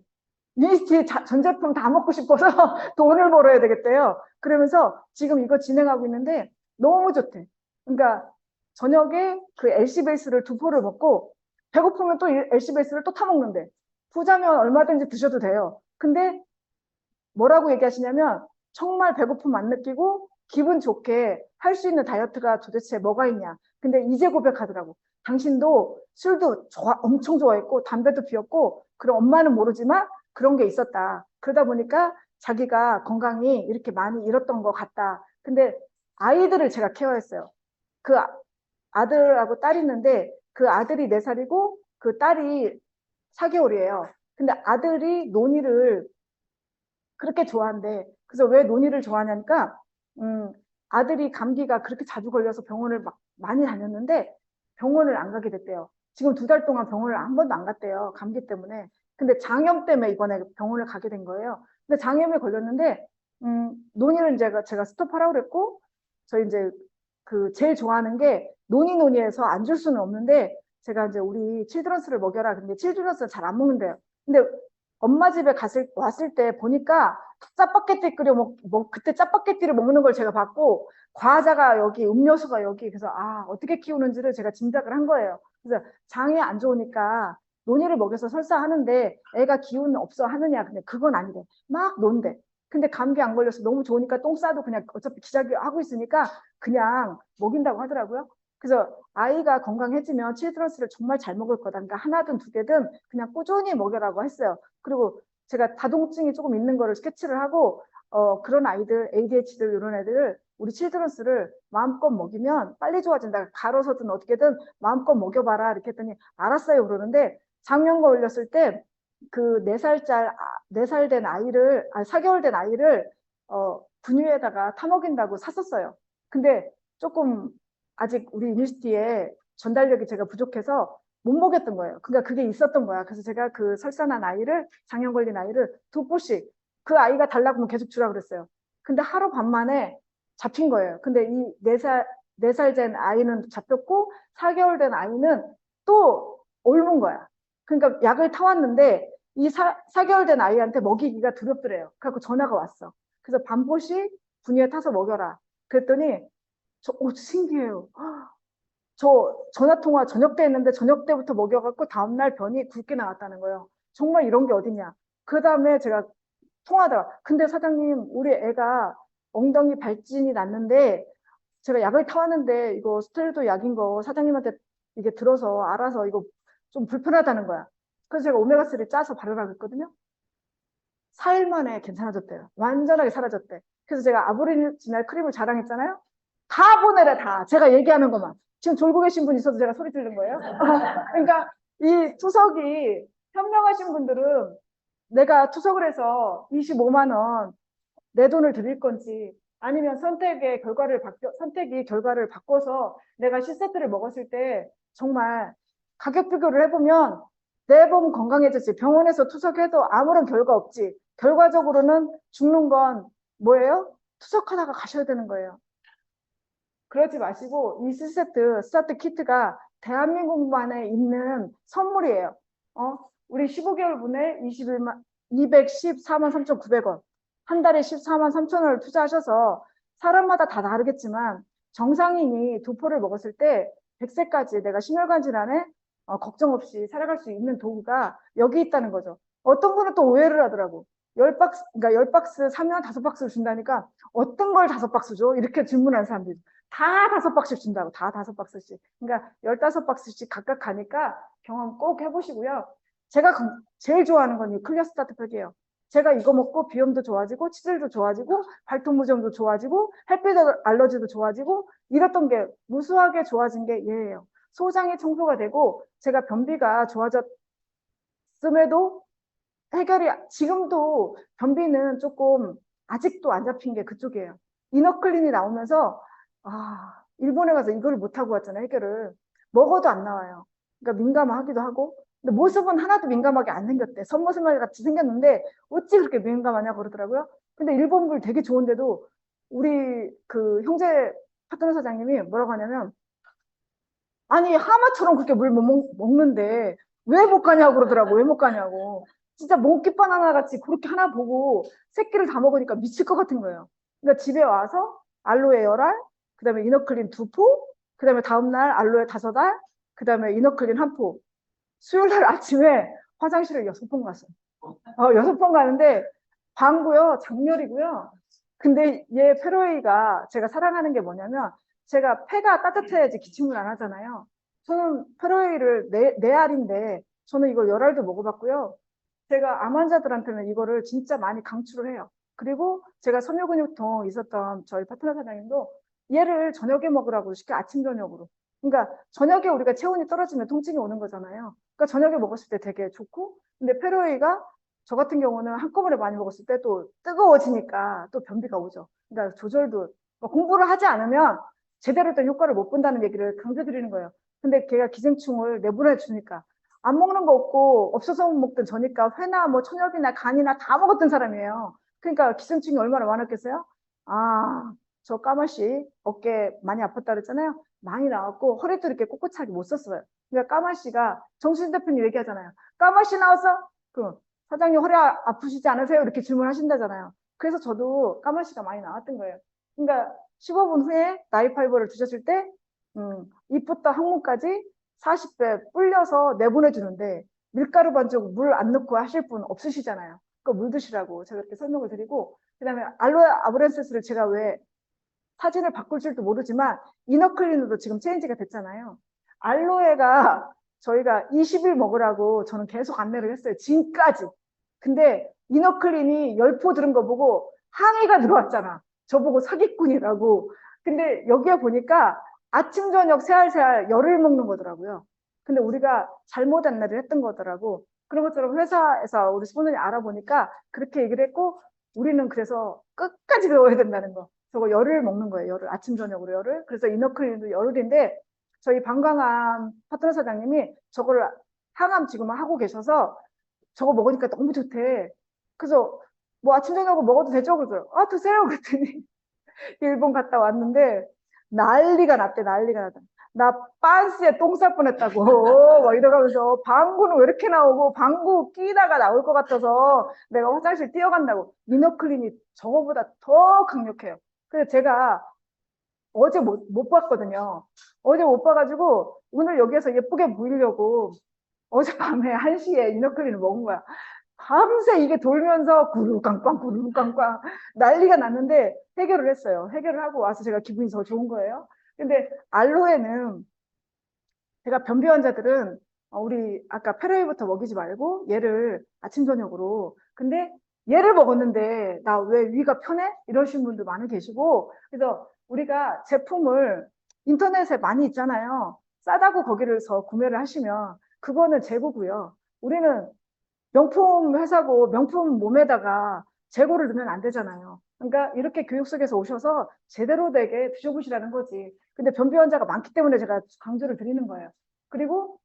미니스티 전 제품 다 먹고 싶어서 돈을 벌어야 되겠대요. 그러면서 지금 이거 진행하고 있는데 너무 좋대. 그러니까 저녁에 그 LC 베이스를 2포를 먹고 배고프면 또 LC 베이스를 또 타먹는데 부자면 얼마든지 드셔도 돼요. 근데 뭐라고 얘기하시냐면 정말 배고픔 안 느끼고 기분 좋게 할 수 있는 다이어트가 도대체 뭐가 있냐. 근데 이제 고백하더라고. 당신도 술도 엄청 좋아했고 담배도 피웠고 그럼 엄마는 모르지만 그런 게 있었다. 그러다 보니까 자기가 건강이 이렇게 많이 잃었던 것 같다. 근데 아이들을 제가 케어했어요. 그 아들하고 딸이 있는데 그 아들이 4살이고 그 딸이 4개월이에요. 근데 아들이 논이를 그렇게 좋아한대. 그래서 왜 논이를 좋아하냐니까 아들이 감기가 그렇게 자주 걸려서 병원을 막 많이 다녔는데 병원을 안 가게 됐대요. 지금 2달 동안 병원을 한 번도 안 갔대요. 감기 때문에. 근데 장염 때문에 이번에 병원을 가게 된 거예요. 근데 장염에 걸렸는데 논이를 제가 스톱하라고 그랬고 저 이제 그 제일 좋아하는 게 논이해서 안 줄 수는 없는데 제가 이제 우리 칠드런스를 먹여라. 근데 칠드런스는 잘 안 먹는데요. 근데 엄마 집에 왔을 때 보니까 짜파게티 그때 짜파게티를 먹는 걸 제가 봤고 과자가 여기 음료수가 여기 그래서 어떻게 키우는지를 제가 짐작을 한 거예요. 그래서 장이 안 좋으니까 논이를 먹여서 설사하는데 애가 기운 없어 하느냐. 근데 그건 아니래. 막 논대. 근데 감기 안 걸려서 너무 좋으니까 똥 싸도 그냥 어차피 기저귀 하고 있으니까 그냥 먹인다고 하더라고요. 그래서 아이가 건강해지면 칠드런스를 정말 잘 먹을 거다. 그러니까 하나든 2개든 그냥 꾸준히 먹여라고 했어요. 그리고 제가 다동증이 조금 있는 거를 스케치를 하고 그런 아이들, ADHD 이런 애들을 우리 칠드런스를 마음껏 먹이면 빨리 좋아진다. 가로서든 어떻게든 마음껏 먹여봐라. 이렇게 했더니 알았어요 그러는데 작년 걸렸을 때 그 4살 된 아이를 4개월 된 아이를 분유에다가 타먹인다고 샀었어요. 근데 조금 아직 우리 유니스티에 전달력이 제가 부족해서 못 먹였던 거예요. 그러니까 그게 있었던 거야. 그래서 제가 그 설사난 아이를 장염 걸린 아이를 2포씩 그 아이가 달라고 하면 계속 주라 그랬어요. 근데 하루 반 만에 잡힌 거예요. 근데 이 4살 된 아이는 잡혔고 4개월 된 아이는 또 옮은 거야. 그러니까 약을 타왔는데 이 4개월 된 아이한테 먹이기가 두렵더래요. 그래서 전화가 왔어. 그래서 반포씩 분유에 타서 먹여라. 그랬더니 신기해요. 저 전화통화 저녁 때 했는데 저녁 때부터 먹여갖고 다음날 변이 굵게 나왔다는 거예요. 정말 이런 게 어딨냐. 그 다음에 제가 통화하다가 근데 사장님 우리 애가 엉덩이 발진이 났는데 제가 약을 타왔는데 이거 스테로이드 약인 거 사장님한테 이게 들어서 알아서 이거 좀 불편하다는 거야. 그래서 제가 오메가3 짜서 바르라고 했거든요. 4일 만에 괜찮아졌대요. 완전하게 사라졌대. 그래서 제가 아보리지널 크림을 자랑했잖아요. 다 보내라 다. 제가 얘기하는 것만. 지금 졸고 계신 분 있어도 제가 소리 지른 거예요. 그러니까 이 투석이 현명하신 분들은 내가 투석을 해서 25만 원 내 돈을 드릴 건지 아니면 선택이 결과를 바꿔서 내가 C세트를 먹었을 때 정말 가격 비교를 해보면 내 몸 건강해졌지. 병원에서 투석해도 아무런 결과 없지. 결과적으로는 죽는 건 뭐예요? 투석하다가 가셔야 되는 거예요. 그러지 마시고 이 C세트 스타트 키트가 대한민국만에 있는 선물이에요. 우리 15개월 분에 214만 3,900원. 한 달에 14만 3천원을 투자하셔서 사람마다 다 다르겠지만 정상인이 2포를 먹었을 때 100세까지 내가 심혈관 질환에 걱정 없이 살아갈 수 있는 도구가 여기 있다는 거죠. 어떤 분은 또 오해를 하더라고. 10박스, 그러니까 10박스 사면 5박스를 준다니까 어떤 걸 5박스 줘? 이렇게 질문하는 사람들이. 다 5박스씩 준다고, 다 5박스씩. 그러니까 15박스씩 각각 가니까 경험 꼭 해보시고요. 제가 제일 좋아하는 건 이 클리어 스타트 팩이에요. 제가 이거 먹고 비염도 좋아지고, 치질도 좋아지고, 발톱 무좀도 좋아지고, 햇빛 알러지도 좋아지고, 이랬던 게 무수하게 좋아진 게 얘예요. 소장이 청소가 되고, 제가 변비가 좋아졌음에도 해결이, 지금도 변비는 조금 아직도 안 잡힌 게 그쪽이에요. 이너클린이 나오면서 일본에 가서 이걸 못하고 왔잖아요. 해결을. 먹어도 안 나와요. 그러니까 민감하기도 하고, 근데 모습은 하나도 민감하게 안 생겼대. 선모습 같이 생겼는데 어찌 그렇게 민감하냐고 그러더라고요. 근데 일본 물 되게 좋은데도 우리 그 형제 파트너 사장님이 뭐라고 하냐면, 아니 하마처럼 그렇게 물 먹는데 왜 못 가냐고 그러더라고. 왜 못 가냐고. 진짜 몽키 바나나 같이 그렇게 하나 보고 새끼를 다 먹으니까 미칠 것 같은 거예요. 그러니까 집에 와서 알로에 10알, 그 다음에 이너클린 2포, 그 다음에 다음날 알로에 5알, 그 다음에 이너클린 1포. 수요일날 아침에 화장실을 6번 갔어요. 6번 가는데 방구요, 장렬이고요. 근데 얘 페로이가 제가 사랑하는 게 뭐냐면, 제가 폐가 따뜻해야지 기침을 안 하잖아요. 저는 페로이를 4알인데 저는 이걸 10알도 먹어봤고요. 제가 암 환자들한테는 이거를 진짜 많이 강추를 해요. 그리고 제가 섬유근육통 있었던 저희 파트너 사장님도 얘를 저녁에 먹으라고 시켜, 아침 저녁으로. 그러니까 저녁에 우리가 체온이 떨어지면 통증이 오는 거잖아요. 그러니까 저녁에 먹었을 때 되게 좋고, 근데 페로이가 저 같은 경우는 한꺼번에 많이 먹었을 때 또 뜨거워지니까 또 변비가 오죠. 그러니까 조절도, 공부를 하지 않으면 제대로 된 효과를 못 본다는 얘기를 강조드리는 거예요. 근데 걔가 기생충을 내보내 주니까 안 먹는 거 없고 없어서 먹던 저니까 회나 뭐 천엽이나 간이나 다 먹었던 사람이에요. 그러니까 기생충이 얼마나 많았겠어요? 저 까마씨 어깨 많이 아팠다 그랬잖아요. 많이 나왔고 허리도 이렇게 꼿꼿하게 못 썼어요. 그러니까 까마씨가 정수진 대표님 얘기하잖아요. 까마씨 나왔어? 그 사장님 허리 아프시지 않으세요? 이렇게 질문하신다잖아요. 그래서 저도 까마씨가 많이 나왔던 거예요. 그러니까 15분 후에 나이파이버를 드셨을 때 입부터 항문까지 40배 불려서 내보내주는데, 밀가루 반죽 물 안 넣고 하실 분 없으시잖아요. 그거 물 드시라고 제가 이렇게 설명을 드리고, 그 다음에 알로에 아브렌세스를 제가 왜 사진을 바꿀 줄도 모르지만 이너클린으로 지금 체인지가 됐잖아요. 알로에가 저희가 20일 먹으라고 저는 계속 안내를 했어요. 지금까지. 근데 이너클린이 10포 들은 거 보고 항의가 들어왔잖아. 저보고 사기꾼이라고. 근데 여기에 보니까 아침 저녁 세알 열을 먹는 거더라고요. 근데 우리가 잘못 안내를 했던 거더라고. 그런 것처럼 회사에서 우리 스폰서님 알아보니까 그렇게 얘기를 했고, 우리는 그래서 끝까지 배워야 된다는 거. 저거 열을 먹는 거예요. 열을. 아침 저녁으로 열을. 그래서 이너클린도 열을인데, 저희 방광암 파트너 사장님이 저거를 항암 지금 하고 계셔서 저거 먹으니까 너무 좋대. 그래서 뭐 아침 저녁으로 먹어도 되죠? 그래서 드세요. 그랬더니 일본 갔다 왔는데 난리가 났대. 난리가 났다. 나 빤스에 똥 쌀 뻔했다고 막 이러면서, 방구는 왜 이렇게 나오고 방구 끼다가 나올 것 같아서 내가 화장실 뛰어간다고. 이너클린이 저거보다 더 강력해요. 그래서 제가 어제 못 봤거든요. 어제 못 봐가지고 오늘 여기에서 예쁘게 보이려고 어젯밤에 1시에 이너클린을 먹은 거야. 밤새 이게 돌면서 구르깡꽝 난리가 났는데 해결을 했어요. 해결을 하고 와서 제가 기분이 더 좋은 거예요. 근데 알로에는 제가 변비 환자들은 우리 아까 페로이부터 먹이지 말고 얘를 아침 저녁으로, 근데 얘를 먹었는데 나 왜 위가 편해? 이러신 분도 많이 계시고, 그래서 우리가 제품을 인터넷에 많이 있잖아요. 싸다고 거기서 구매를 하시면 그거는 재고고요. 우리는 명품 회사고 명품 몸에다가 재고를 넣으면 안 되잖아요. 그러니까 이렇게 교육 속에서 오셔서 제대로 되게 드셔보시라는 거지. 근데 변비 환자가 많기 때문에 제가 강조를 드리는 거예요. 그리고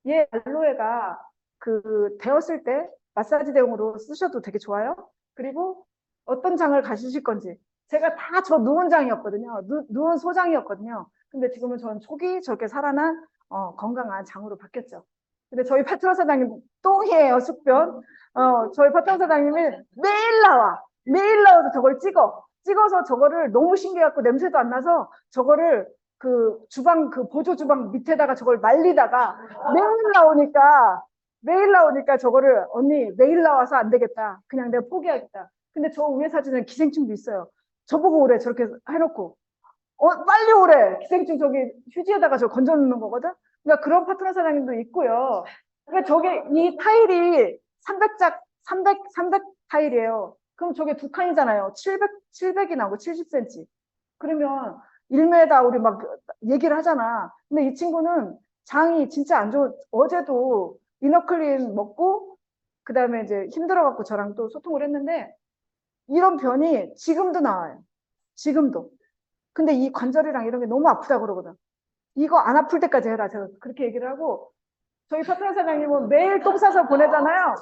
얘 알로에가 데웠을 때 마사지 대용으로 쓰셔도 되게 좋아요. 그리고 어떤 장을 가지실 건지, 제가 다 저 누운 장이었거든요. 누운 소장이었거든요. 근데 지금은 저는 촉이 저렇게 살아난 건강한 장으로 바뀌었죠. 근데 저희 파트너 사장님 똥이에요, 숙변. 저희 파트너 사장님이 매일 나와. 매일 나와서 저걸 찍어서 저거를 너무 신기해갖고 냄새도 안 나서 저거를 그 주방, 그 보조 주방 밑에다가 저걸 말리다가 매일 나오니까 저거를, 언니 매일 나와서 안 되겠다. 그냥 내가 포기하겠다. 근데 저 위에 사진은 기생충도 있어요. 저보고 그래, 저렇게 해놓고. 빨리 오래. 기생충 저기 휴지에다가 저 건져놓는 거거든. 그러니까 그런 파트너 사장님도 있고요. 그러니까 저게 이 타일이 300 타일이에요. 그럼 저게 두 칸이잖아요. 700이 나오고 70cm. 그러면 1m 우리 막 얘기를 하잖아. 근데 이 친구는 장이 진짜 안 좋은, 어제도 이너클린 먹고, 그 다음에 이제 힘들어갖고 저랑 또 소통을 했는데, 이런 변이 지금도 나와요. 지금도. 근데 이 관절이랑 이런 게 너무 아프다 그러거든. 이거 안 아플 때까지 해라. 제가 그렇게 얘기를 하고, 저희 파트너 사장님은 매일 똥 싸서 보내잖아요.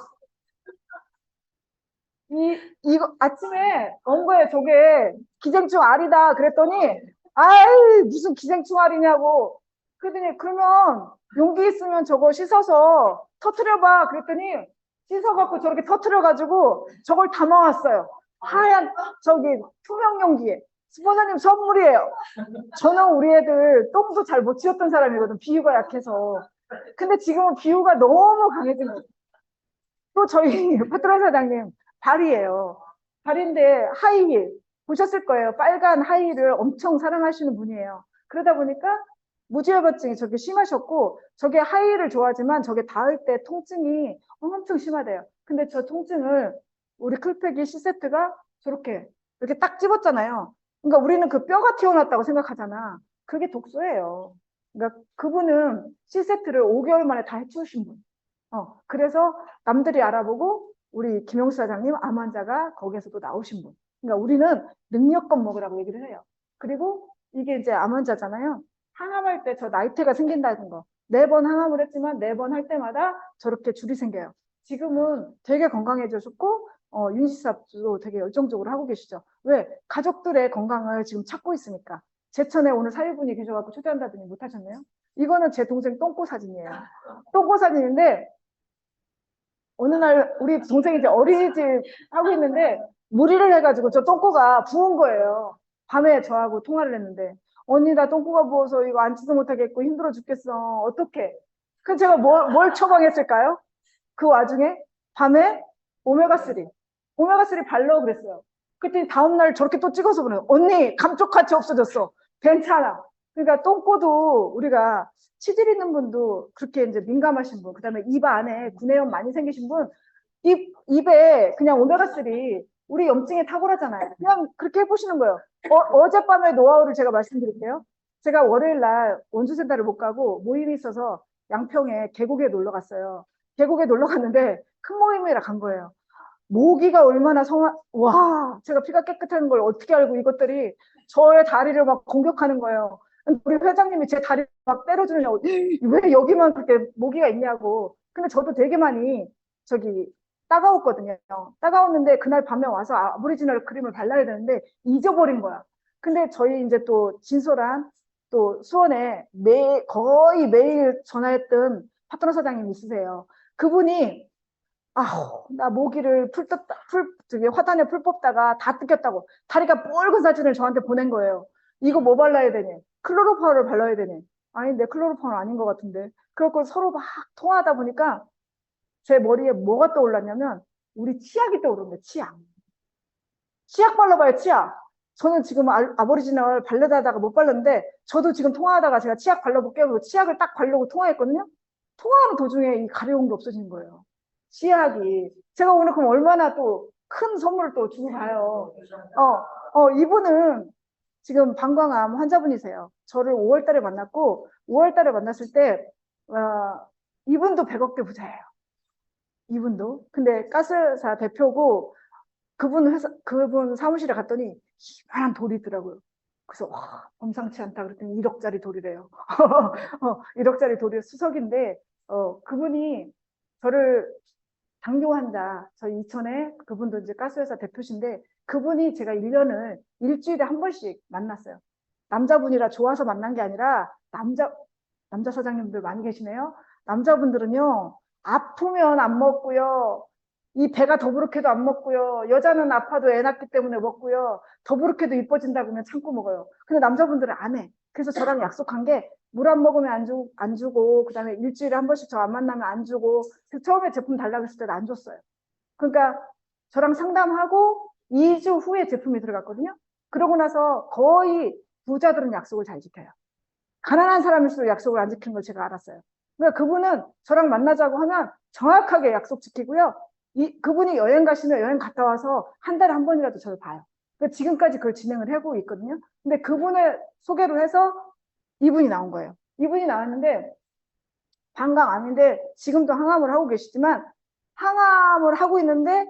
이거 아침에 온 거예요. 저게 기생충 알이다. 그랬더니, 아이, 무슨 기생충 알이냐고. 그랬더니, 그러면 용기 있으면 저거 씻어서 터트려봐. 그랬더니, 씻어갖고 저렇게 터트려가지고 저걸 담아왔어요. 하얀, 저기, 투명 용기에. 스폰서님 선물이에요. 저는 우리 애들 똥도 잘 못 치웠던 사람이거든. 비유가 약해서. 근데 지금은 비유가 너무 강해진 거예요. 또 저희 파트너 사장님 발이에요. 발인데 하이힐 보셨을 거예요. 빨간 하이힐을 엄청 사랑하시는 분이에요. 그러다 보니까 무지혈반증이 저게 심하셨고, 저게 하이힐을 좋아하지만 저게 닿을 때 통증이 엄청 심하대요. 근데 저 통증을 우리 클패기 C세트가 저렇게 이렇게 딱 집었잖아요. 그러니까 우리는 그 뼈가 튀어나왔다고 생각하잖아. 그게 독소예요. 그러니까 그분은 C세트를 5개월 만에 다 해치우신 분. 그래서 남들이 알아보고 우리 김용수 사장님 암 환자가 거기에서도 나오신 분. 그러니까 우리는 능력껏 먹으라고 얘기를 해요. 그리고 이게 이제 암 환자잖아요. 항암할 때 저 나이테가 생긴다는 거. 4번 항암을 했지만 4번 할 때마다 저렇게 줄이 생겨요. 지금은 되게 건강해지셨고 윤식사도 되게 열정적으로 하고 계시죠. 왜? 가족들의 건강을 지금 찾고 있으니까. 제천에 오늘 사위분이 계셔갖고 초대한다더니 못 하셨네요. 이거는 제 동생 똥꼬 사진이에요. 똥꼬 사진인데 어느 날 우리 동생이 이제 어린이집 하고 있는데 무리를 해가지고 저 똥꼬가 부은 거예요. 밤에 저하고 통화를 했는데 언니 나 똥꼬가 부어서 이거 앉지도 못하겠고 힘들어 죽겠어. 어떡해. 그래서 제가 뭘 처방했을까요? 그 와중에 밤에 오메가3 발로 그랬어요. 그랬더니 다음날 저렇게 또 찍어서 보내요. 언니 감쪽같이 없어졌어. 괜찮아. 그러니까 똥꼬도 우리가 치질 있는 분도 그렇게 이제 민감하신 분, 그 다음에 입 안에 구내염 많이 생기신 분, 입에 그냥 오메가3 우리 염증에 탁월하잖아요. 그냥 그렇게 해보시는 거예요. 어젯밤의 노하우를 제가 말씀드릴게요. 제가 월요일 날 원주센터를 못 가고 모임이 있어서 양평에 계곡에 놀러 갔어요. 계곡에 놀러 갔는데 큰 모임이라 간 거예요. 모기가 얼마나 와, 제가 피가 깨끗한 걸 어떻게 알고 이것들이 저의 다리를 막 공격하는 거예요. 우리 회장님이 제 다리를 막 때려주느냐고, 왜 여기만 그렇게 모기가 있냐고. 근데 저도 되게 많이 따가웠거든요. 따가웠는데 그날 밤에 와서 아보리지널 크림을 발라야 되는데 잊어버린 거야. 근데 저희 이제 또 진솔한 또 수원에 거의 매일 전화했던 파트너 사장님 있으세요. 그분이 나 모기를 화단에 풀 뽑다가 다 뜯겼다고 다리가 뻘건 사진을 저한테 보낸 거예요. 이거 뭐 발라야 되니? 클로로파울을 발라야 되니? 아닌데 클로로파울 아닌 것 같은데. 그래서 서로 막 통화하다 보니까 제 머리에 뭐가 떠올랐냐면 우리 치약이 떠오르는데 치약 발라봐요. 치약. 저는 지금 아보리지널 바르다가 못 발랐는데 저도 지금 통화하다가 제가 치약 발라볼게요. 그리고 치약을 딱 바르고 통화했거든요. 통화하는 도중에 이 가려움도 없어지는 거예요. 치약이. 제가 오늘 그럼 얼마나 또 큰 선물을 또 주고 가요. 이분은 지금 방광암 환자분이세요. 저를 5월 달에 만났고 5월 달에 만났을 때 이분도 100억대 부자예요. 이분도. 근데 가스사 대표고 그분 사무실에 갔더니 이만한 돌이 있더라고요. 그래서 와, 범상치 않다 그랬더니 1억짜리 돌이래요. 1억짜리 돌이 수석인데 그분이 저를 당뇨 환자, 저희 이천에 그분도 이제 가스회사 대표신데 그분이 제가 1년을 일주일에 한 번씩 만났어요. 남자분이라 좋아서 만난 게 아니라 남자 사장님들 많이 계시네요. 남자분들은요, 아프면 안 먹고요. 이 배가 더부룩해도 안 먹고요. 여자는 아파도 애 낳기 때문에 먹고요. 더부룩해도 이뻐진다고 하면 참고 먹어요. 근데 남자분들은 안 해. 그래서 저랑 약속한 게 물 안 먹으면 안 주고 그다음에 일주일에 한 번씩 저 안 만나면 안 주고 그래서 처음에 제품 달라고 했을 때도 안 줬어요. 그러니까 저랑 상담하고 2주 후에 제품이 들어갔거든요. 그러고 나서 거의 부자들은 약속을 잘 지켜요. 가난한 사람일수록 약속을 안 지키는 걸 제가 알았어요. 그러니까 그분은 저랑 만나자고 하면 정확하게 약속 지키고요. 그분이 여행 가시면 여행 갔다 와서 한 달에 한 번이라도 저를 봐요. 그러니까 지금까지 그걸 진행을 하고 있거든요. 근데 그분을 소개로 해서 이분이 나온 거예요. 이분이 나왔는데 방광 암인데 지금도 항암을 하고 계시지만 항암을 하고 있는데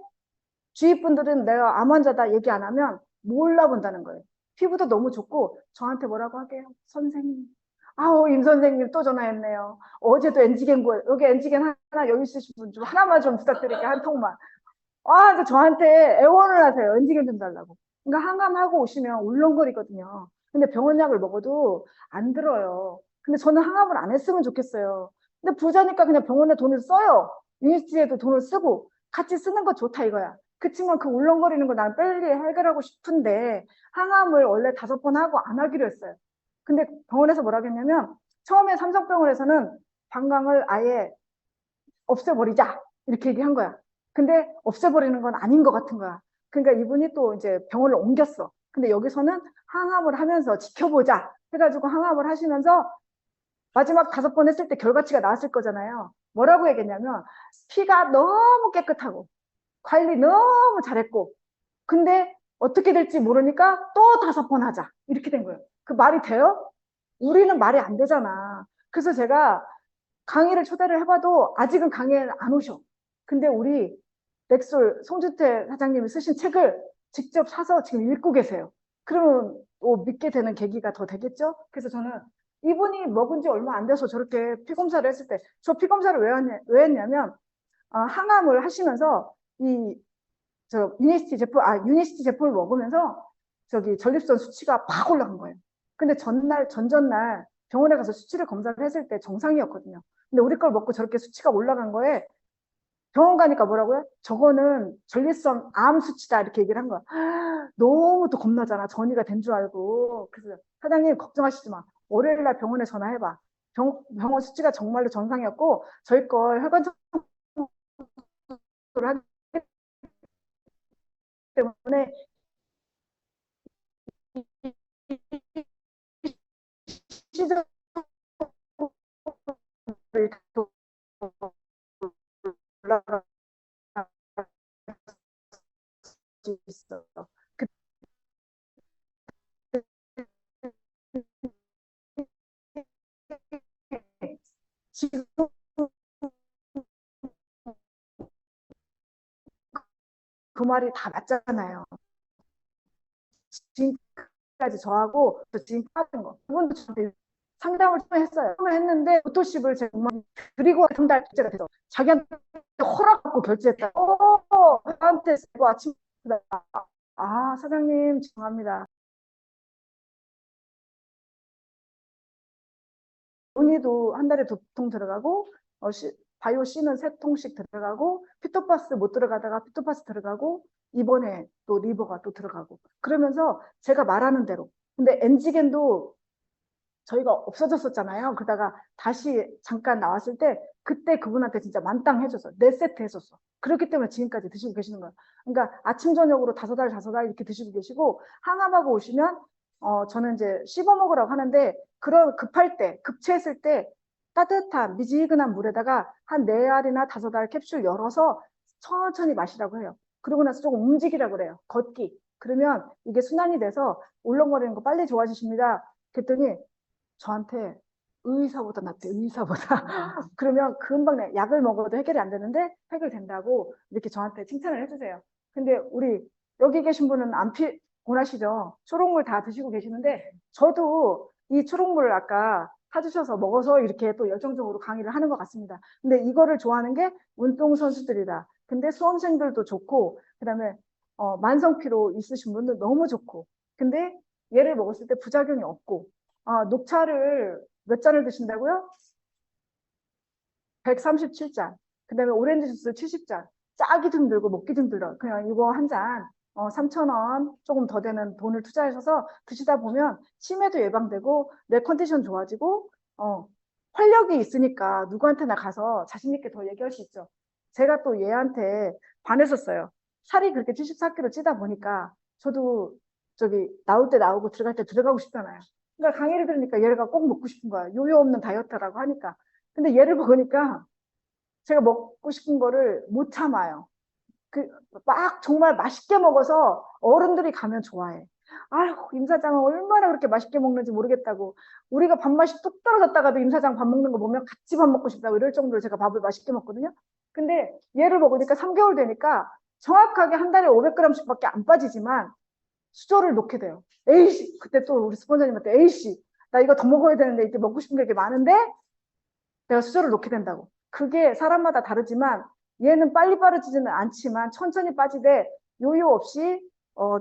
주위 분들은 내가 암 환자다 얘기 안 하면 몰라본다는 거예요. 피부도 너무 좋고 저한테 뭐라고 하게요? 선생님. 아우 임 선생님 또 전화했네요. 어제도 엔지겐 여기 엔지겐 하나 여기 있으신 분 좀 하나만 좀 부탁드릴게요. 한 통만. 근데 저한테 애원을 하세요. 엔지겐 좀 달라고. 그러니까 항암하고 오시면 울렁거리거든요. 근데 병원 약을 먹어도 안 들어요. 근데 저는 항암을 안 했으면 좋겠어요. 근데 부자니까 그냥 병원에 돈을 써요. 유니스트에도 돈을 쓰고 같이 쓰는 거 좋다 이거야. 그치만 그 울렁거리는 거 난 빨리 해결하고 싶은데 항암을 원래 5번 하고 안 하기로 했어요. 근데 병원에서 뭐라고 했냐면 처음에 삼성병원에서는 방광을 아예 없애버리자 이렇게 얘기한 거야. 근데 없애버리는 건 아닌 것 같은 거야. 그러니까 이분이 또 이제 병원을 옮겼어. 근데 여기서는 항암을 하면서 지켜보자 해가지고 항암을 하시면서 마지막 5번 했을 때 결과치가 나왔을 거잖아요. 뭐라고 얘기했냐면 피가 너무 깨끗하고 관리 너무 잘했고 근데 어떻게 될지 모르니까 또 5번 하자 이렇게 된 거예요. 그 말이 돼요? 우리는 말이 안 되잖아. 그래서 제가 강의를 초대를 해봐도 아직은 강의에 안 오셔. 근데 우리 넥솔 송주태 사장님이 쓰신 책을 직접 사서 지금 읽고 계세요. 그러면 믿게 되는 계기가 더 되겠죠? 그래서 저는 이분이 먹은 지 얼마 안 돼서 저렇게 피검사를 했을 때 저 피검사를 왜 했냐면 항암을 하시면서 유니스티 제품을 먹으면서 전립선 수치가 막 올라간 거예요. 근데 전전날 병원에 가서 수치를 검사를 했을 때 정상이었거든요. 근데 우리 걸 먹고 저렇게 수치가 올라간 거에 병원 가니까 뭐라고요? 저거는 전립선 암 수치다 이렇게 얘기를 한 거야. 너무 또 겁나잖아. 전이가 된 줄 알고. 그래서 사장님 걱정하시지 마. 월요일날 병원에 전화해봐. 병원 수치가 정말로 정상이었고 저희 걸 혈관 첨부를 하기 때문에 시저를 올라갈 수 있어. 지금 그 말이 다 맞잖아요. 지금까지 저하고 지금 하는 거 그분도 저한테 상담을 처음에 했어요. 처음에 했는데 포토십을 제가 그리고 한 달 결제가 돼서 자기한테 허락받고 결제했다. 저한테 아침 사장님 죄송합니다. 은희도 한 달에 2통 들어가고 바이오 C는 3통씩 들어가고 피토파스 못 들어가다가 피토파스 들어가고 이번에 또 리버가 또 들어가고 그러면서 제가 말하는 대로 근데 엔지겐도 저희가 없어졌었잖아요. 그러다가 다시 잠깐 나왔을 때 그때 그분한테 진짜 만땅 해줬어. 4세트 해줬어. 그렇기 때문에 지금까지 드시고 계시는 거예요. 그러니까 아침 저녁으로 5알 이렇게 드시고 계시고 항암하고 오시면 저는 이제 씹어 먹으라고 하는데 그런 급할 때 급체했을 때 따뜻한 미지근한 물에다가 한 4알이나 5알 캡슐 열어서 천천히 마시라고 해요. 그러고 나서 조금 움직이라고 그래요. 걷기. 그러면 이게 순환이 돼서 울렁거리는 거 빨리 좋아지십니다. 그랬더니 저한테 의사보다 낫대, 의사보다. 그러면 금방 약을 먹어도 해결이 안 되는데 해결된다고 이렇게 저한테 칭찬을 해주세요. 근데 우리 여기 계신 분은 안 원하시죠? 초록물 다 드시고 계시는데 저도 이 초록물을 아까 사주셔서 먹어서 이렇게 또 열정적으로 강의를 하는 것 같습니다. 근데 이거를 좋아하는 게 운동선수들이다. 근데 수험생들도 좋고 그다음에 만성피로 있으신 분들 너무 좋고 근데 얘를 먹었을 때 부작용이 없고 녹차를 몇 잔을 드신다고요? 137잔. 그 다음에 오렌지 주스 70잔. 짜기 힘들고 먹기 힘들어. 그냥 이거 한 잔, 3,000원 조금 더 되는 돈을 투자하셔서 드시다 보면 치매도 예방되고 내 컨디션 좋아지고, 활력이 있으니까 누구한테나 가서 자신있게 더 얘기할 수 있죠. 제가 또 얘한테 반했었어요. 살이 그렇게 74kg 찌다 보니까 저도 저기 나올 때 나오고 들어갈 때 들어가고 싶잖아요. 그러니까 강의를 들으니까 얘가 꼭 먹고 싶은 거야. 요요 없는 다이어트라고 하니까. 근데 얘를 먹으니까 제가 먹고 싶은 거를 못 참아요. 막 정말 맛있게 먹어서 어른들이 가면 좋아해. 아휴, 임 사장은 얼마나 그렇게 맛있게 먹는지 모르겠다고. 우리가 밥맛이 뚝 떨어졌다가도 임 사장 밥 먹는 거 보면 같이 밥 먹고 싶다고 이럴 정도로 제가 밥을 맛있게 먹거든요. 근데 얘를 먹으니까 3개월 되니까 정확하게 한 달에 500g씩 밖에 안 빠지지만 수저를 놓게 돼요. A씨, 그때 또 우리 스폰서님한테 A씨, 나 이거 더 먹어야 되는데 이게 먹고 싶은 게 많은데 내가 수저를 놓게 된다고. 그게 사람마다 다르지만 얘는 빨리 빠지지는 않지만 천천히 빠지되 요요 없이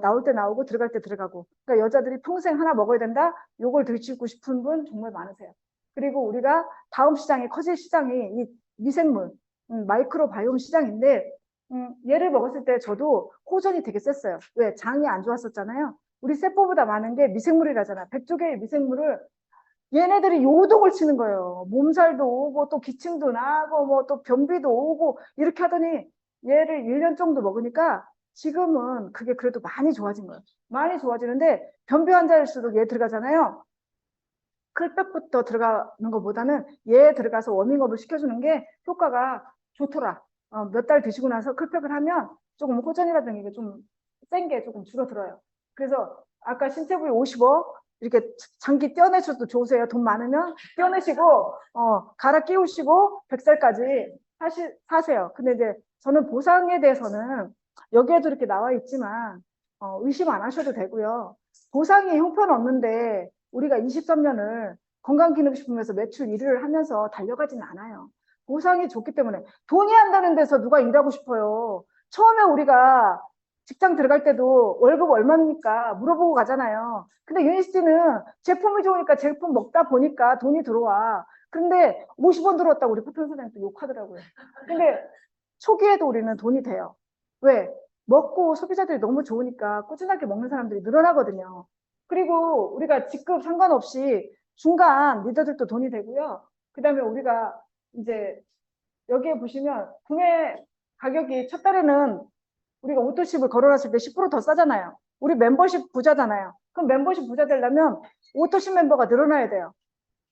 나올 때 나오고 들어갈 때 들어가고. 그러니까 여자들이 평생 하나 먹어야 된다. 요걸 드시고 싶은 분 정말 많으세요. 그리고 우리가 다음 시장이 커질 시장이 이 미생물, 마이크로바이옴 시장인데 얘를 먹었을 때 저도 호전이 되게 셌어요. 왜? 장이 안 좋았었잖아요. 우리 세포보다 많은 게 미생물이라잖아. 100조개의 미생물을 얘네들이 요동을 치는 거예요. 몸살도 오고 또 기침도 나고 뭐 또 변비도 오고 이렇게 하더니 얘를 1년 정도 먹으니까 지금은 그게 그래도 많이 좋아진 거예요. 많이 좋아지는데 변비 환자일수록 얘 들어가잖아요. 클백부터 들어가는 것보다는 얘 들어가서 워밍업을 시켜주는 게 효과가 좋더라. 몇 달 드시고 나서 클백을 하면 조금 호전이라든가 이게 좀 센 게 조금 줄어들어요. 그래서 아까 신체부위 50억 이렇게 장기 떼어내셔도 좋으세요. 돈 많으면 떼어내시고 갈아 끼우시고 100살까지 사세요. 근데 이제 저는 보상에 대해서는 여기에도 이렇게 나와 있지만 의심 안 하셔도 되고요. 보상이 형편없는데 우리가 23년을 건강기능식품에서 매출 1위를 하면서 달려가지는 않아요. 보상이 좋기 때문에 돈이 안 되는 데서 누가 일하고 싶어요. 처음에 우리가 직장 들어갈 때도 월급 얼마입니까? 물어보고 가잖아요. 근데 유니스티는 제품이 좋으니까 제품 먹다 보니까 돈이 들어와. 근데 50원 들어왔다고 우리 포털 사장님 또 욕하더라고요. 근데 초기에도 우리는 돈이 돼요. 왜? 먹고 소비자들이 너무 좋으니까 꾸준하게 먹는 사람들이 늘어나거든요. 그리고 우리가 직급 상관없이 중간 리더들도 돈이 되고요. 그 다음에 우리가 이제 여기에 보시면 구매 가격이 첫 달에는 우리가 오토십을 걸어놨을 때 10%더 싸잖아요. 우리 멤버십 부자잖아요. 그럼 멤버십 부자 되려면 오토십 멤버가 늘어나야 돼요.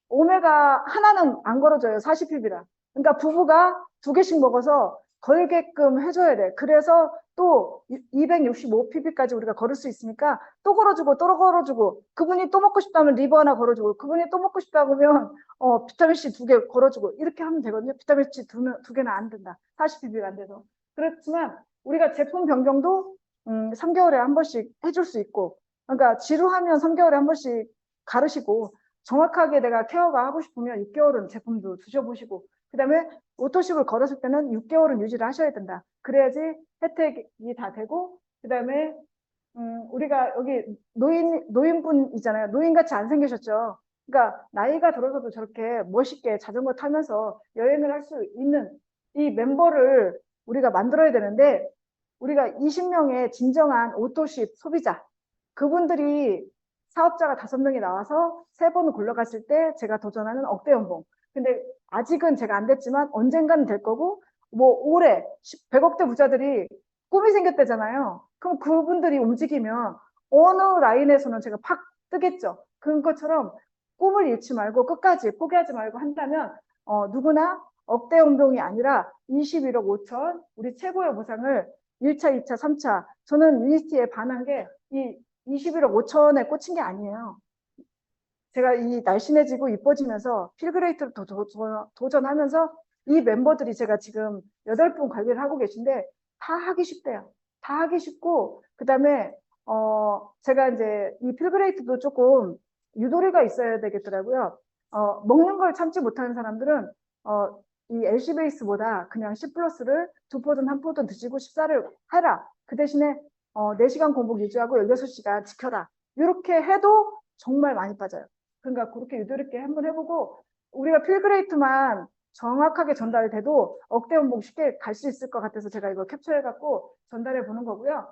오메가 하나는 안 걸어줘요. 40ppb라. 그러니까 부부가 2개씩 먹어서 걸게끔 해줘야 돼. 그래서 또 265ppb까지 우리가 걸을 수 있으니까 또 걸어주고 또 걸어주고 그분이 또 먹고 싶다면 리버 하나 걸어주고 그분이 또 먹고 싶다 그러면 비타민C 2개 걸어주고 이렇게 하면 되거든요. 비타민C 2개는 안 된다. 40ppb가 안 돼도. 그렇지만 우리가 제품 변경도 3개월에 한 번씩 해줄 수 있고 그러니까 지루하면 3개월에 한 번씩 가르시고 정확하게 내가 케어가 하고 싶으면 6개월은 제품도 드셔보시고 그 다음에 오토십을 걸었을 때는 6개월은 유지를 하셔야 된다. 그래야지 혜택이 다 되고 그 다음에 우리가 여기 노인분 있잖아요. 노인같이 안 생기셨죠. 그러니까 나이가 들어서도 저렇게 멋있게 자전거 타면서 여행을 할 수 있는 이 멤버를 우리가 만들어야 되는데 우리가 20명의 진정한 오토십 소비자 그분들이 사업자가 5명이 나와서 3번을 굴러갔을 때 제가 도전하는 억대 연봉. 근데 아직은 제가 안 됐지만 언젠가는 될 거고 뭐 올해 100억대 부자들이 꿈이 생겼대잖아요. 그럼 그분들이 움직이면 어느 라인에서는 제가 팍 뜨겠죠. 그런 것처럼 꿈을 잃지 말고 끝까지 포기하지 말고 한다면 누구나 억대 연봉이 아니라 21억 5천 우리 최고의 보상을 1차, 2차, 3차 저는 유니스티에 반한 게 이 21억 5천에 꽂힌 게 아니에요. 제가 이 날씬해지고 이뻐지면서 필그레이트를 도전하면서 이 멤버들이 제가 지금 8분 관리를 하고 계신데 다 하기 쉽대요. 다 하기 쉽고 그 다음에 제가 이제 이 필그레이트도 조금 유도리가 있어야 되겠더라고요. 먹는 걸 참지 못하는 사람들은 이 LC 베이스보다 그냥 C 플러스를 2포든 1포든 드시고 식사를 해라. 그 대신에 4시간 공복 유지하고 16시간 지켜라. 이렇게 해도 정말 많이 빠져요. 그러니까 그렇게 유도리 있게 한번 해보고 우리가 필그레이트만 정확하게 전달돼도 억대 연봉 쉽게 갈 수 있을 것 같아서 제가 이거 캡처해갖고 전달해 보는 거고요.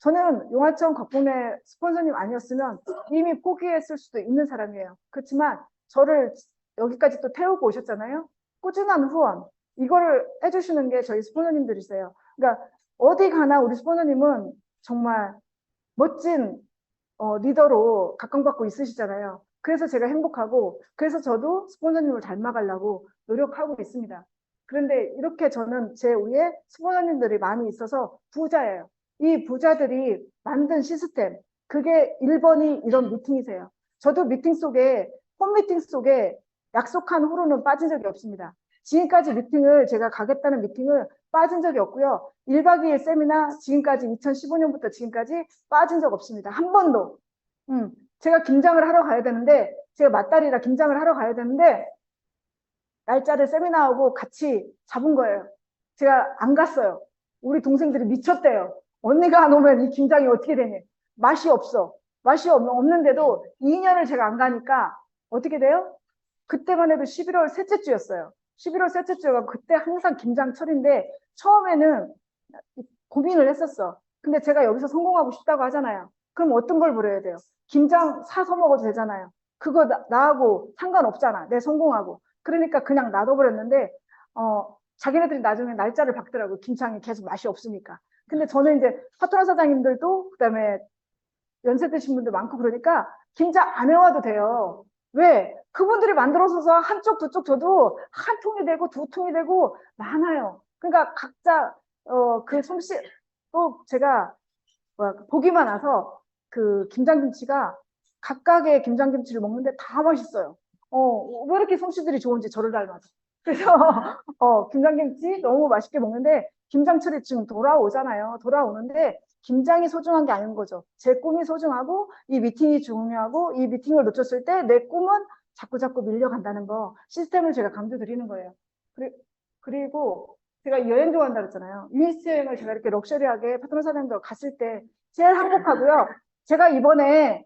저는 용화청 곽봉래 스폰서님 아니었으면 이미 포기했을 수도 있는 사람이에요. 그렇지만 저를 여기까지 또 태우고 오셨잖아요. 꾸준한 후원 이거를 해주시는 게 저희 스폰서님들이세요. 그러니까 어디 가나 우리 스폰서님은 정말 멋진 리더로 각광받고 있으시잖아요. 그래서 제가 행복하고, 그래서 저도 스폰서님을 닮아가려고 노력하고 있습니다. 그런데 이렇게 저는 제 위에 스폰서님들이 많이 있어서 부자예요. 이 부자들이 만든 시스템, 그게 1번이 이런 미팅이세요. 저도 미팅 속에, 홈미팅 속에 약속한 후로는 빠진 적이 없습니다. 지금까지 미팅을, 제가 가겠다는 미팅을 빠진 적이 없고요. 1박 2일 세미나 지금까지 2015년부터 지금까지 빠진 적 없습니다. 한 번도. 제가 김장을 하러 가야 되는데, 제가 맞다리라 김장을 하러 가야 되는데, 날짜를 세미나하고 같이 잡은 거예요. 제가 안 갔어요. 우리 동생들이 미쳤대요. 언니가 안 오면 이 김장이 어떻게 되니? 맛이 없어. 맛이 없는데도 2년을 제가 안 가니까 어떻게 돼요? 그때만 해도 11월 셋째 주였어요. 11월 셋째 주가 그때 항상 김장철인데 처음에는 고민을 했었어. 근데 제가 여기서 성공하고 싶다고 하잖아요. 그럼 어떤 걸 부려야 돼요? 김장 사서 먹어도 되잖아요. 그거 나하고 상관없잖아. 내 성공하고. 그러니까 그냥 놔둬버렸는데 자기네들이 나중에 날짜를 박더라고요. 김장이 계속 맛이 없으니까. 근데 저는 이제 파트너 사장님들도 그다음에 연세 드신 분들 많고 그러니까 김장 안 해와도 돼요. 왜? 그분들이 만들어서 한쪽 두쪽 줘도 한 통이 되고 두 통이 되고 많아요. 그러니까 각자 그 솜씨 또 제가 보기만 와서 그 김장김치가 각각의 김장김치를 먹는데 다 맛있어요. 왜 이렇게 솜씨들이 좋은지 저를 닮아서. 그래서 김장김치 너무 맛있게 먹는데 김장철이 지금 돌아오잖아요. 돌아오는데 김장이 소중한 게 아닌 거죠. 제 꿈이 소중하고 이 미팅이 중요하고 이 미팅을 놓쳤을 때 내 꿈은 자꾸 밀려간다는 거 시스템을 제가 강조드리는 거예요. 그리고 제가 여행 좋아한다 그랬잖아요. 유니스 여행을 제가 이렇게 럭셔리하게 파트너 사장님들 갔을 때 제일 행복하고요. 제가 이번에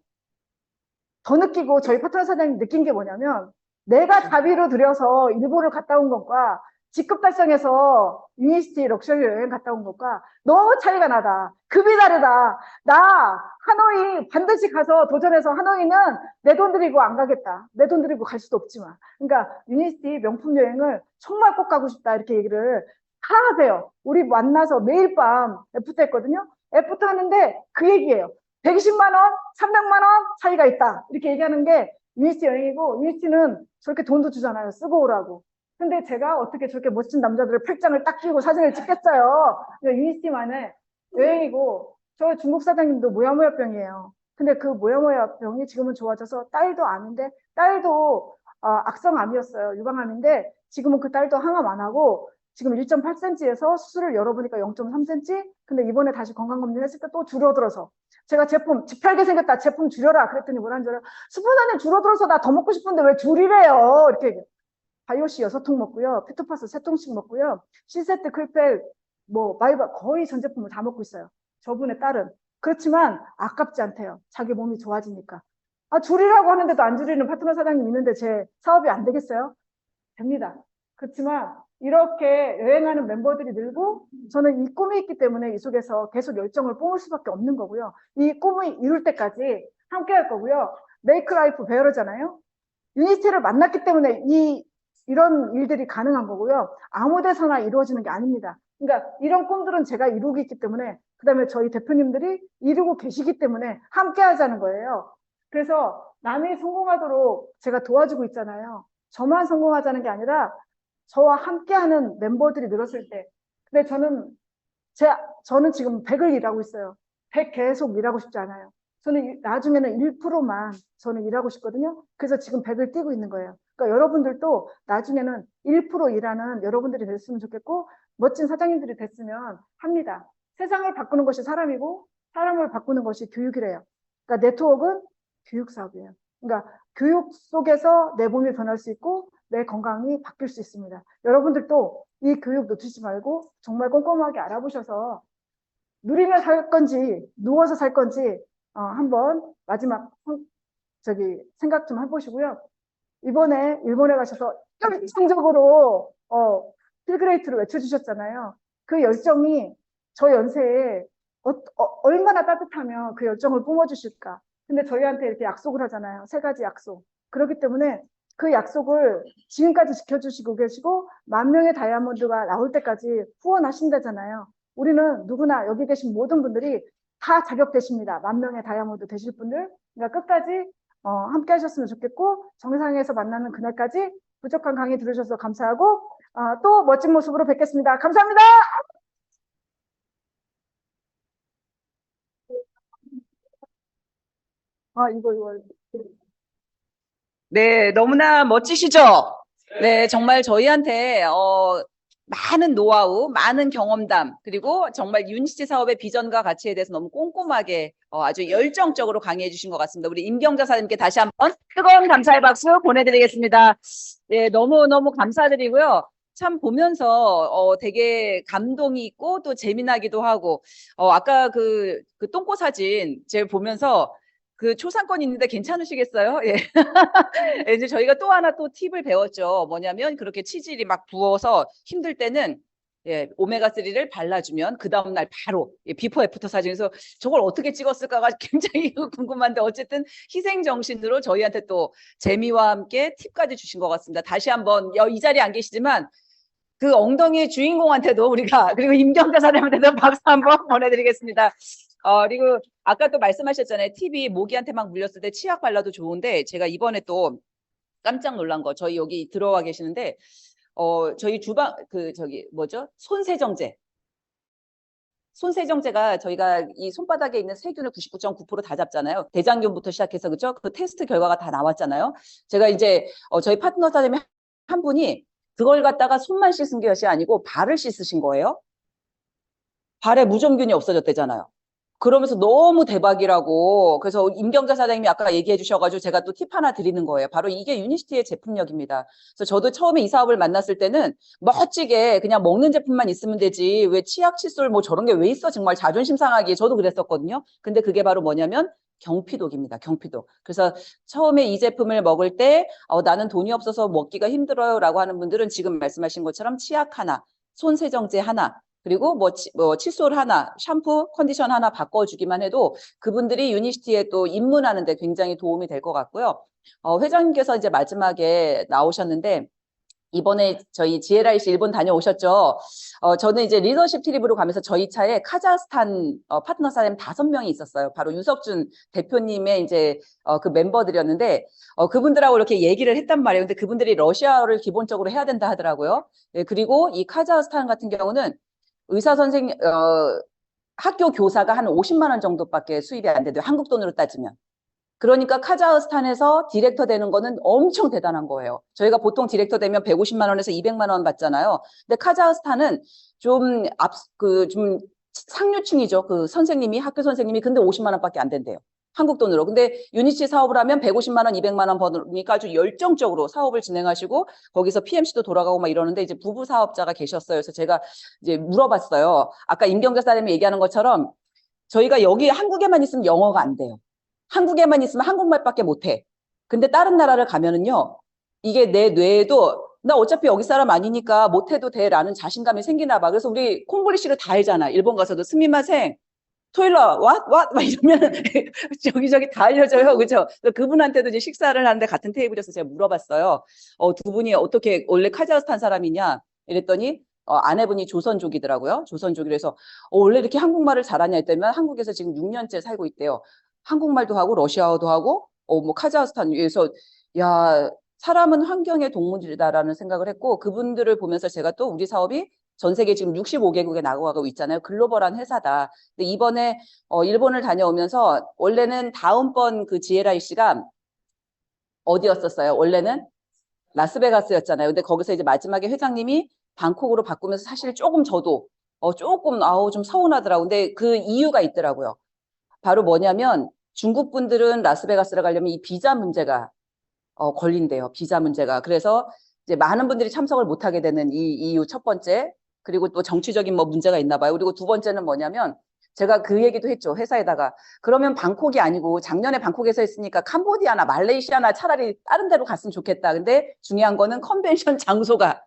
더 느끼고 저희 파트너 사장님 느낀 게 뭐냐면 내가 자비로 들여서 일본을 갔다 온 것과 직급 달성해서 유니스티 럭셔리 여행 갔다 온 것과 너무 차이가 나다. 급이 다르다. 나 하노이 반드시 가서 도전해서 하노이는 내 돈 들이고 안 가겠다. 내 돈 들이고 갈 수도 없지만. 그러니까 유니스티 명품 여행을 정말 꼭 가고 싶다. 이렇게 얘기를 다 하세요. 우리 만나서 매일 밤 애프터 했거든요. 애프터 하는데 그 얘기예요. 120만 원, 300만 원 차이가 있다. 이렇게 얘기하는 게 유니스티 여행이고 유니스티는 저렇게 돈도 주잖아요. 쓰고 오라고. 근데 제가 어떻게 저렇게 멋진 남자들의 팔짱을 딱 끼고 사진을 찍겠어요. 유니스티만의 여행이고 저 중국 사장님도 모야모야병이에요. 근데 그 모야모야병이 지금은 좋아져서 딸도 암인데 딸도 악성암이었어요. 유방암인데 지금은 그 딸도 항암 안 하고 지금 1.8cm에서 수술을 열어보니까 0.3cm. 근데 이번에 다시 건강검진 했을 때 또 줄어들어서 제가 제품 지팔게 생겼다. 제품 줄여라. 그랬더니 뭐라는 줄 알아요? 스포자님 줄어들어서 나 더 먹고 싶은데 왜 줄이래요? 이렇게 얘기해요. 바이오시 6통 먹고요. 피토파스 3통씩 먹고요. 시세트, 클펠, 마이바 거의 전 제품을 다 먹고 있어요. 저분의 딸은. 그렇지만 아깝지 않대요. 자기 몸이 좋아지니까. 줄이라고 하는데도 안 줄이는 파트너 사장님 있는데 제 사업이 안 되겠어요? 됩니다. 그렇지만 이렇게 여행하는 멤버들이 늘고 저는 이 꿈이 있기 때문에 이 속에서 계속 열정을 뿜을 수밖에 없는 거고요. 이 꿈을 이룰 때까지 함께 할 거고요. 메이크 라이프 베어러잖아요. 유니스티를 만났기 때문에 이런 일들이 가능한 거고요. 아무 데서나 이루어지는 게 아닙니다. 그러니까 이런 꿈들은 제가 이루고 있기 때문에 그다음에 저희 대표님들이 이루고 계시기 때문에 함께 하자는 거예요. 그래서 남이 성공하도록 제가 도와주고 있잖아요. 저만 성공하자는 게 아니라 저와 함께하는 멤버들이 늘었을 때. 근데 저는 지금 100을 일하고 있어요. 100 계속 일하고 싶지 않아요. 저는 나중에는 1%만 저는 일하고 싶거든요. 그래서 지금 100을 뛰고 있는 거예요. 그러니까 여러분들도 나중에는 1% 일하는 여러분들이 됐으면 좋겠고 멋진 사장님들이 됐으면 합니다. 세상을 바꾸는 것이 사람이고 사람을 바꾸는 것이 교육이래요. 그러니까 네트워크는 교육 사업이에요. 그러니까 교육 속에서 내 몸이 변할 수 있고 내 건강이 바뀔 수 있습니다. 여러분들도 이 교육 놓치지 말고 정말 꼼꼼하게 알아보셔서 누리며 살 건지 누워서 살 건지 한번 마지막 생각 좀 해보시고요. 이번에 일본에 가셔서 열정적으로 필그레이트를 외쳐주셨잖아요. 그 열정이 저 연세에 얼마나 따뜻하면 그 열정을 뿜어주실까. 근데 저희한테 이렇게 약속을 하잖아요. 3가지 약속. 그렇기 때문에 그 약속을 지금까지 지켜주시고 계시고 10,000명의 다이아몬드가 나올 때까지 후원하신다잖아요. 우리는 누구나 여기 계신 모든 분들이 다 자격되십니다. 10,000명의 다이아몬드 되실 분들. 그러니까 끝까지 함께 하셨으면 좋겠고, 정상에서 만나는 그날까지 부족한 강의 들으셔서 감사하고, 또 멋진 모습으로 뵙겠습니다. 감사합니다. 이거.
네, 너무나 멋지시죠? 네, 정말 저희한테 많은 노하우, 많은 경험담, 그리고 정말 유니시티 사업의 비전과 가치에 대해서 너무 꼼꼼하게 아주 열정적으로 강의해 주신 것 같습니다. 우리 임경자 사장님께 다시 한번 뜨거운 감사의 박수 보내드리겠습니다. 네, 너무너무 감사드리고요. 참 보면서 되게 감동이 있고 또 재미나기도 하고 아까 그 똥꼬 사진 제가 보면서 그 초상권 있는데 괜찮으시겠어요? 예. 이제 저희가 또 하나 또 팁을 배웠죠. 뭐냐면 그렇게 치질이 막 부어서 힘들 때는 예, 오메가3를 발라주면 그 다음날 바로 비포 애프터 사진에서 저걸 어떻게 찍었을까가 굉장히 궁금한데 어쨌든 희생정신으로 저희한테 또 재미와 함께 팁까지 주신 것 같습니다. 다시 한번 이 자리에 안 계시지만 그 엉덩이의 주인공한테도 우리가 그리고 임경자 사장님한테도 박수 한번 보내드리겠습니다. 그리고 아까 또 말씀하셨잖아요. TV 모기한테 막 물렸을 때 치약 발라도 좋은데 제가 이번에 또 깜짝 놀란 거 저희 여기 들어와 계시는데 저희 주방 손세정제가 저희가 이 손바닥에 있는 세균을 99.9% 다 잡잖아요. 대장균부터 시작해서 그죠? 그 테스트 결과가 다 나왔잖아요. 제가 이제 저희 파트너 사장님 한 분이 그걸 갖다가 손만 씻은 것이 아니고 발을 씻으신 거예요. 발에 무좀균이 없어졌대잖아요. 그러면서 너무 대박이라고. 그래서 임경자 사장님이 아까 얘기해 주셔가지고 제가 또 팁 하나 드리는 거예요. 바로 이게 유니시티의 제품력입니다. 그래서 저도 처음에 이 사업을 만났을 때는 멋지게 그냥 먹는 제품만 있으면 되지. 왜 치약, 칫솔 뭐 저런 게 왜 있어? 정말 자존심 상하게 저도 그랬었거든요. 근데 그게 바로 뭐냐면 경피독입니다. 경피독. 그래서 처음에 이 제품을 먹을 때 나는 돈이 없어서 먹기가 힘들어요 라고 하는 분들은 지금 말씀하신 것처럼 치약 하나, 손세정제 하나, 그리고 뭐 칫솔 하나, 샴푸, 컨디션 하나 바꿔주기만 해도 그분들이 유니시티에 또 입문하는데 굉장히 도움이 될 것 같고요. 회장님께서 이제 마지막에 나오셨는데 이번에 저희 GLIC 일본 다녀오셨죠. 저는 이제 리더십 트립으로 가면서 저희 차에 카자흐스탄 파트너 사장님 5명이 있었어요. 바로 유석준 대표님의 이제 그 멤버들이었는데 그분들하고 이렇게 얘기를 했단 말이에요. 근데 그분들이 러시아어를 기본적으로 해야 된다 하더라고요. 예, 그리고 이 카자흐스탄 같은 경우는 의사 선생님 학교 교사가 한 50만 원 정도밖에 수입이 안 된대요. 한국 돈으로 따지면. 그러니까 카자흐스탄에서 디렉터 되는 거는 엄청 대단한 거예요. 저희가 보통 디렉터 되면 150만 원에서 200만 원 받잖아요. 근데 카자흐스탄은 좀 상류층이죠. 그 선생님이 학교 선생님이 근데 50만 원밖에 안 된대요. 한국 돈으로. 근데 유니치 사업을 하면 150만 원, 200만 원 버니까 아주 열정적으로 사업을 진행하시고 거기서 PMC도 돌아가고 막 이러는데 이제 부부 사업자가 계셨어요. 그래서 제가 이제 물어봤어요. 아까 임경자 사장님이 얘기하는 것처럼 저희가 여기 한국에만 있으면 영어가 안 돼요. 한국에만 있으면 한국말밖에 못해. 근데 다른 나라를 가면은요, 이게 내 뇌에도 나 어차피 여기 사람 아니니까 못해도 돼라는 자신감이 생기나 봐. 그래서 우리 콩고리시를 다 알잖아. 일본 가서도 스미마생, 토일러, 왓? 막 이러면 저기저기 다 알려줘요. 그죠? 그분한테도 이제 식사를 하는데 같은 테이블에서 제가 물어봤어요. 두 분이 어떻게 원래 카자흐스탄 사람이냐? 이랬더니 아내분이 조선족이더라고요. 조선족이라서 원래 이렇게 한국말을 잘하냐 했더니 한국에서 지금 6년째 살고 있대요. 한국말도 하고 러시아어도 하고 뭐 카자흐스탄 위에서 야 사람은 환경의 동물이다라는 생각을 했고 그분들을 보면서 제가 또 우리 사업이 전 세계 지금 65개국에 나가고 있잖아요. 글로벌한 회사다. 근데 이번에 일본을 다녀오면서 원래는 다음번 그 GLIC가 어디였었어요? 원래는 라스베가스였잖아요. 근데 거기서 이제 마지막에 회장님이 방콕으로 바꾸면서 사실 조금 저도 조금 좀 서운하더라고요. 근데 그 이유가 있더라고요. 바로 뭐냐면 중국 분들은 라스베가스를 가려면 이 비자 문제가 걸린대요. 비자 문제가. 그래서 이제 많은 분들이 참석을 못하게 되는 이 이유 첫 번째. 그리고 또 정치적인 뭐 문제가 있나 봐요. 그리고 두 번째는 뭐냐면 제가 그 얘기도 했죠. 회사에다가. 그러면 방콕이 아니고 작년에 방콕에서 했으니까 캄보디아나 말레이시아나 차라리 다른 데로 갔으면 좋겠다. 근데 중요한 거는 컨벤션 장소가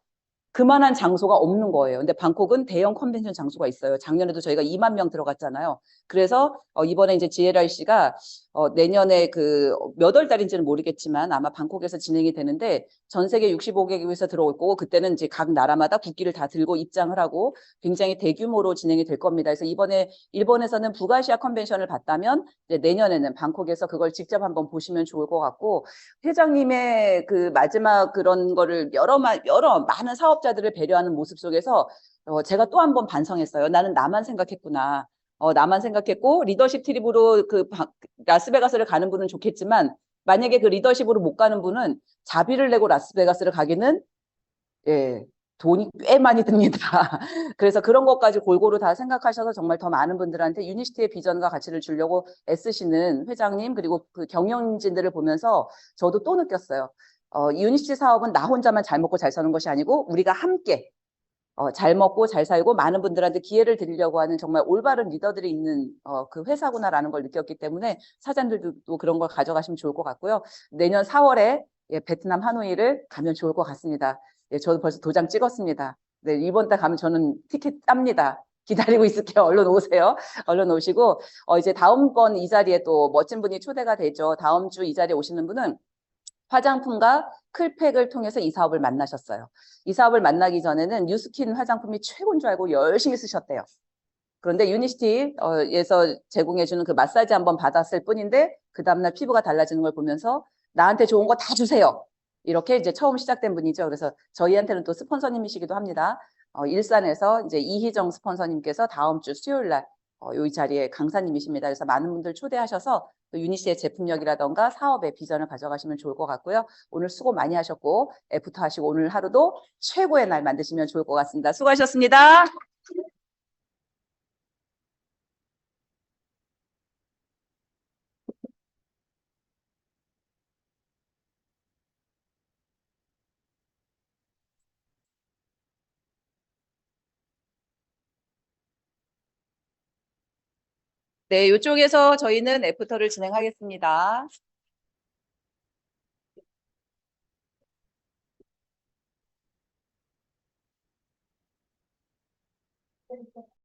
그만한 장소가 없는 거예요. 근데 방콕은 대형 컨벤션 장소가 있어요. 작년에도 저희가 2만 명 들어갔잖아요. 그래서 이번에 이제 GLIC가 내년에 몇 월 달인지는 모르겠지만 아마 방콕에서 진행이 되는데 전 세계 65개국에서 들어올 거고 그때는 이제 각 나라마다 국기를 다 들고 입장을 하고 굉장히 대규모로 진행이 될 겁니다. 그래서 이번에 일본에서는 북아시아 컨벤션을 봤다면 이제 내년에는 방콕에서 그걸 직접 한번 보시면 좋을 것 같고 회장님의 그 마지막 그런 거를 여러 많은 사업자들을 배려하는 모습 속에서 제가 또 한 번 반성했어요. 나는 나만 생각했구나. 나만 생각했고 리더십 트립으로 라스베가스를 가는 분은 좋겠지만 만약에 그 리더십으로 못 가는 분은 자비를 내고 라스베가스를 가기는 예, 돈이 꽤 많이 듭니다. 그래서 그런 것까지 골고루 다 생각하셔서 정말 더 많은 분들한테 유니시티의 비전과 가치를 주려고 애쓰시는 회장님 그리고 그 경영진들을 보면서 저도 또 느꼈어요. 유니시티 사업은 나 혼자만 잘 먹고 잘 사는 것이 아니고 우리가 함께 잘 먹고 잘 살고 많은 분들한테 기회를 드리려고 하는 정말 올바른 리더들이 있는 그 회사구나라는 걸 느꼈기 때문에 사장들도 그런 걸 가져가시면 좋을 것 같고요. 내년 4월에 예, 베트남 하노이를 가면 좋을 것 같습니다. 예, 저도 벌써 도장 찍었습니다. 네, 이번 달 가면 저는 티켓 땁니다. 기다리고 있을게요. 얼른 오세요. 얼른 오시고 이제 다음번 이 자리에 또 멋진 분이 초대가 되죠. 다음 주 이 자리에 오시는 분은 화장품과 클팩을 통해서 이 사업을 만나셨어요. 이 사업을 만나기 전에는 뉴스킨 화장품이 최고인 줄 알고 열심히 쓰셨대요. 그런데 유니시티에서 제공해주는 그 마사지 한번 받았을 뿐인데 그 다음날 피부가 달라지는 걸 보면서 나한테 좋은 거 다 주세요. 이렇게 이제 처음 시작된 분이죠. 그래서 저희한테는 또 스폰서님이시기도 합니다. 일산에서 이제 이희정 스폰서님께서 다음 주 수요일 날 이 자리에 강사님이십니다. 그래서 많은 분들 초대하셔서 또 유니시의 제품력이라던가 사업의 비전을 가져가시면 좋을 것 같고요. 오늘 수고 많이 하셨고 애프터 하시고 오늘 하루도 최고의 날 만드시면 좋을 것 같습니다. 수고하셨습니다. 네, 이쪽에서 저희는 애프터를 진행하겠습니다.